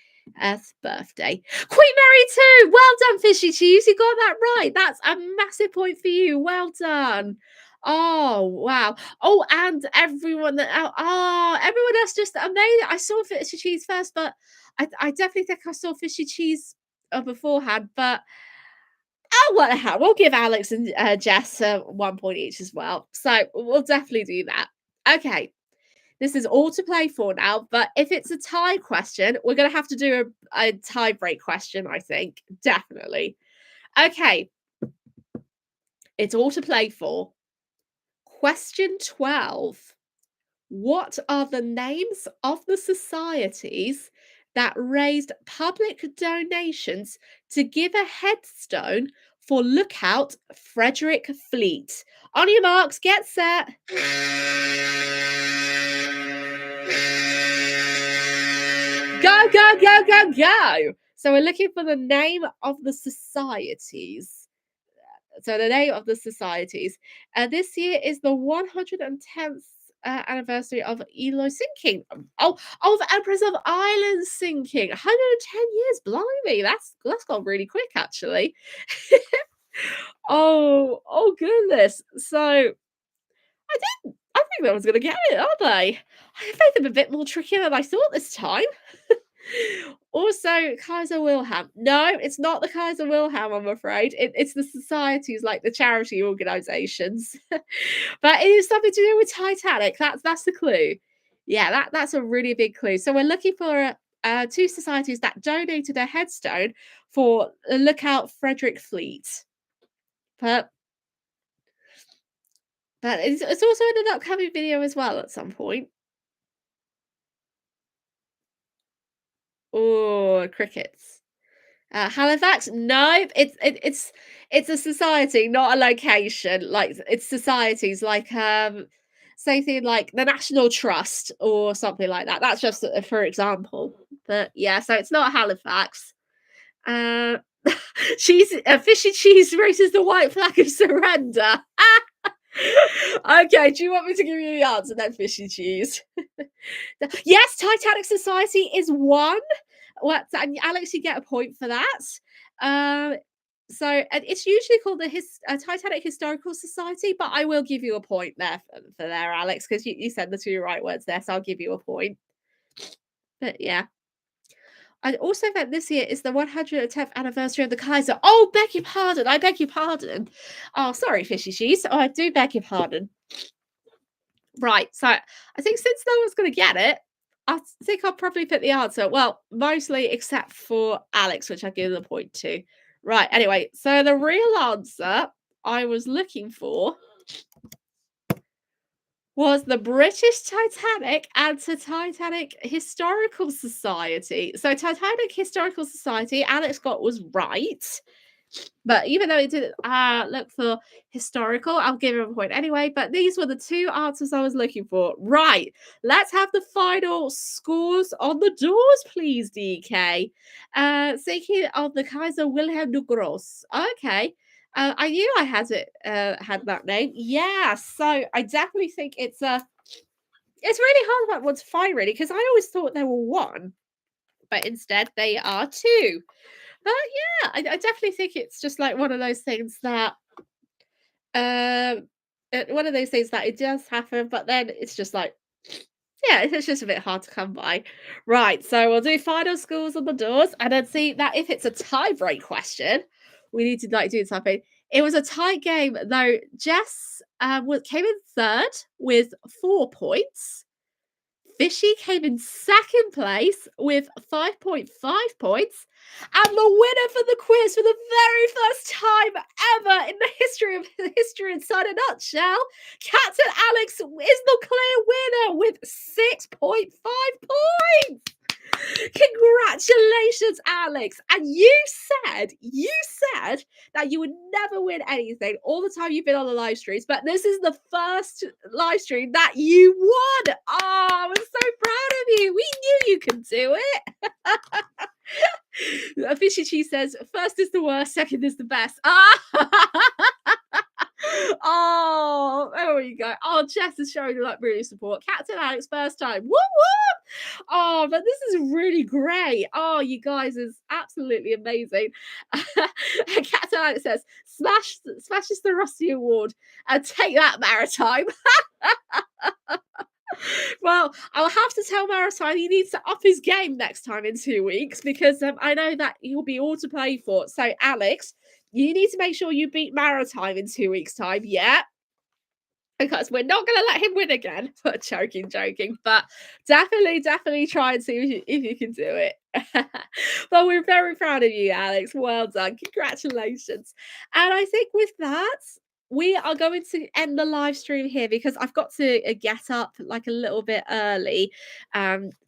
birthday? Queen Mary 2! Well done, Fishy Cheese. You got that right. That's a massive point for you. Well done. Oh, wow. Oh, and everyone that everyone else just amazing. I saw Fishy Cheese first, but I definitely think I saw Fishy Cheese beforehand, but oh, what the hell? We'll give Alex and Jess 1 point each as well. So we'll definitely do that. Okay. This is all to play for now, but if it's a tie question, we're going to have to do a tie break question, I think. Definitely. Okay. It's all to play for. Question 12. What are the names of the societies that raised public donations to give a headstone for Lookout Frederick Fleet? On your marks, get set. Go, go, go, go, go. So we're looking for the name of the societies. So the name of the societies. This year is the 110th anniversary of Elo sinking. Oh, of Empress of Ireland sinking. 110 years, blimey. That's gone really quick, actually. Oh goodness. So I think that was gonna get it, aren't they? I made them a bit more trickier than I thought this time. Also, Kaiser Wilhelm. No, it's not the Kaiser Wilhelm, I'm afraid. It's the societies, like the charity organizations. But it is something to do with Titanic. That's the clue. Yeah, that's a really big clue. So we're looking for two societies that donated a headstone for Lookout Frederick Fleet. But it's also in an upcoming video as well at some point. Oh, crickets. Halifax? No, it's a society, not a location. Like it's societies, like say thing like the National Trust or something like that. That's just for example. But yeah, so it's not Halifax. Uh, cheese, fishy cheese raises the white flag of surrender. Okay, do you want me to give you the answer then, fishy cheese? Yes, Titanic Society is one. What, and Alex, you get a point for that. So and it's usually called the Titanic Historical Society, but I will give you a point there for there, Alex, because you said the two right words there, so I'll give you a point. But yeah. I also think this year is the 110th anniversary of the Kaiser. Oh, beg your pardon. I beg your pardon. Oh, sorry, fishy cheese. Oh, I do beg your pardon. Right. So I think since no one's going to get it, I think I'll probably put the answer. Well, mostly except for Alex, which I give the point to. Right. Anyway, so the real answer I was looking for was the British Titanic and Titanic Historical Society. So Titanic Historical Society, Alex got was right. But even though it didn't look for historical, I'll give him a point anyway. But these were the two answers I was looking for. Right. Let's have the final scores on the doors, please, DK. Thinking of the Kaiser Wilhelm de Gross. Okay. I knew I had that name. Yeah. So I definitely think it's really hard about one to find, really, because I always thought there were one, but instead they are two. But yeah, I definitely think it's just like one of those things that one of those things that it does happen, but then it's just like, yeah, it's just a bit hard to come by. Right, so we'll do final scores on the doors, and then see that if it's a tie break question, we need to like do something. It was a tight game though. Jess came in third with 4 points. Fishy came in second place with 5.5 points. And the winner for the quiz for the very first time ever in the history inside a nutshell, Captain Alex is the clear winner with 6.5 points. Congratulations, Alex. And you said that you would never win anything all the time you've been on the live streams, but this is the first live stream that you won. Oh, I'm so proud of you. We knew you could do it. Fishy Cheese says, first is the worst, second is the best. Oh, there we go. Oh, Jess is showing like really support. Captain Alex, first time. Woo woo! Oh, but this is really great. Oh, you guys is absolutely amazing. Captain Alex says, smashes the Rusty Award and take that, Maritime. Well, I'll have to tell Maritime he needs to up his game next time in 2 weeks because I know that he'll be all to play for. So, Alex, you need to make sure you beat Maritime in 2 weeks' time. Yeah. Because we're not going to let him win again. But joking. But definitely try and see if you can do it. But we're very proud of you, Alex. Well done. Congratulations. And I think with that, we are going to end the live stream here because I've got to get up like a little bit early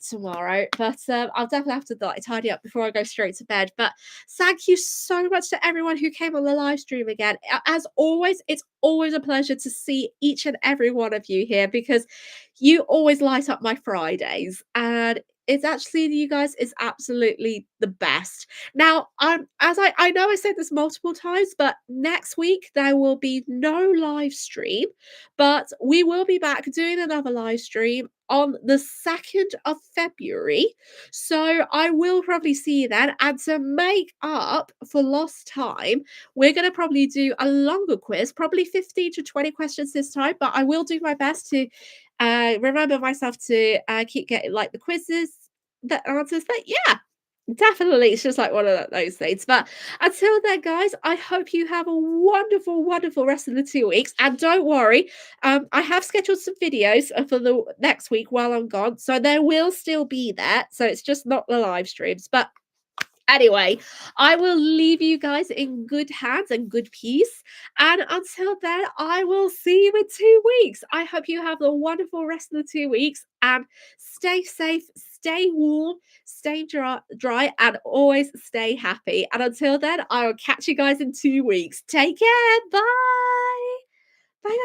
tomorrow. But I'll definitely have to like, tidy up before I go straight to bed. But thank you so much to everyone who came on the live stream again. As always, it's always a pleasure to see each and every one of you here because you always light up my Fridays. And it's actually, you guys, is absolutely the best. Now, as I know I said this multiple times, but next week there will be no live stream, but we will be back doing another live stream on the 2nd of February. So I will probably see you then. And to make up for lost time, we're going to probably do a longer quiz, probably 15 to 20 questions this time, but I will do my best to remember myself to keep getting like the quizzes, the answers. But yeah, definitely, it's just like one of those things. But until then, guys, I hope you have a wonderful rest of the 2 weeks. And don't worry, I have scheduled some videos for the next week while I'm gone, so there will still be there. So it's just not the live streams, but anyway, I will leave you guys in good hands and good peace. And until then, I will see you in 2 weeks. I hope you have a wonderful rest of the 2 weeks and stay safe, stay warm, stay dry, and always stay happy. And until then, I will catch you guys in 2 weeks. Take care. Bye. Bye.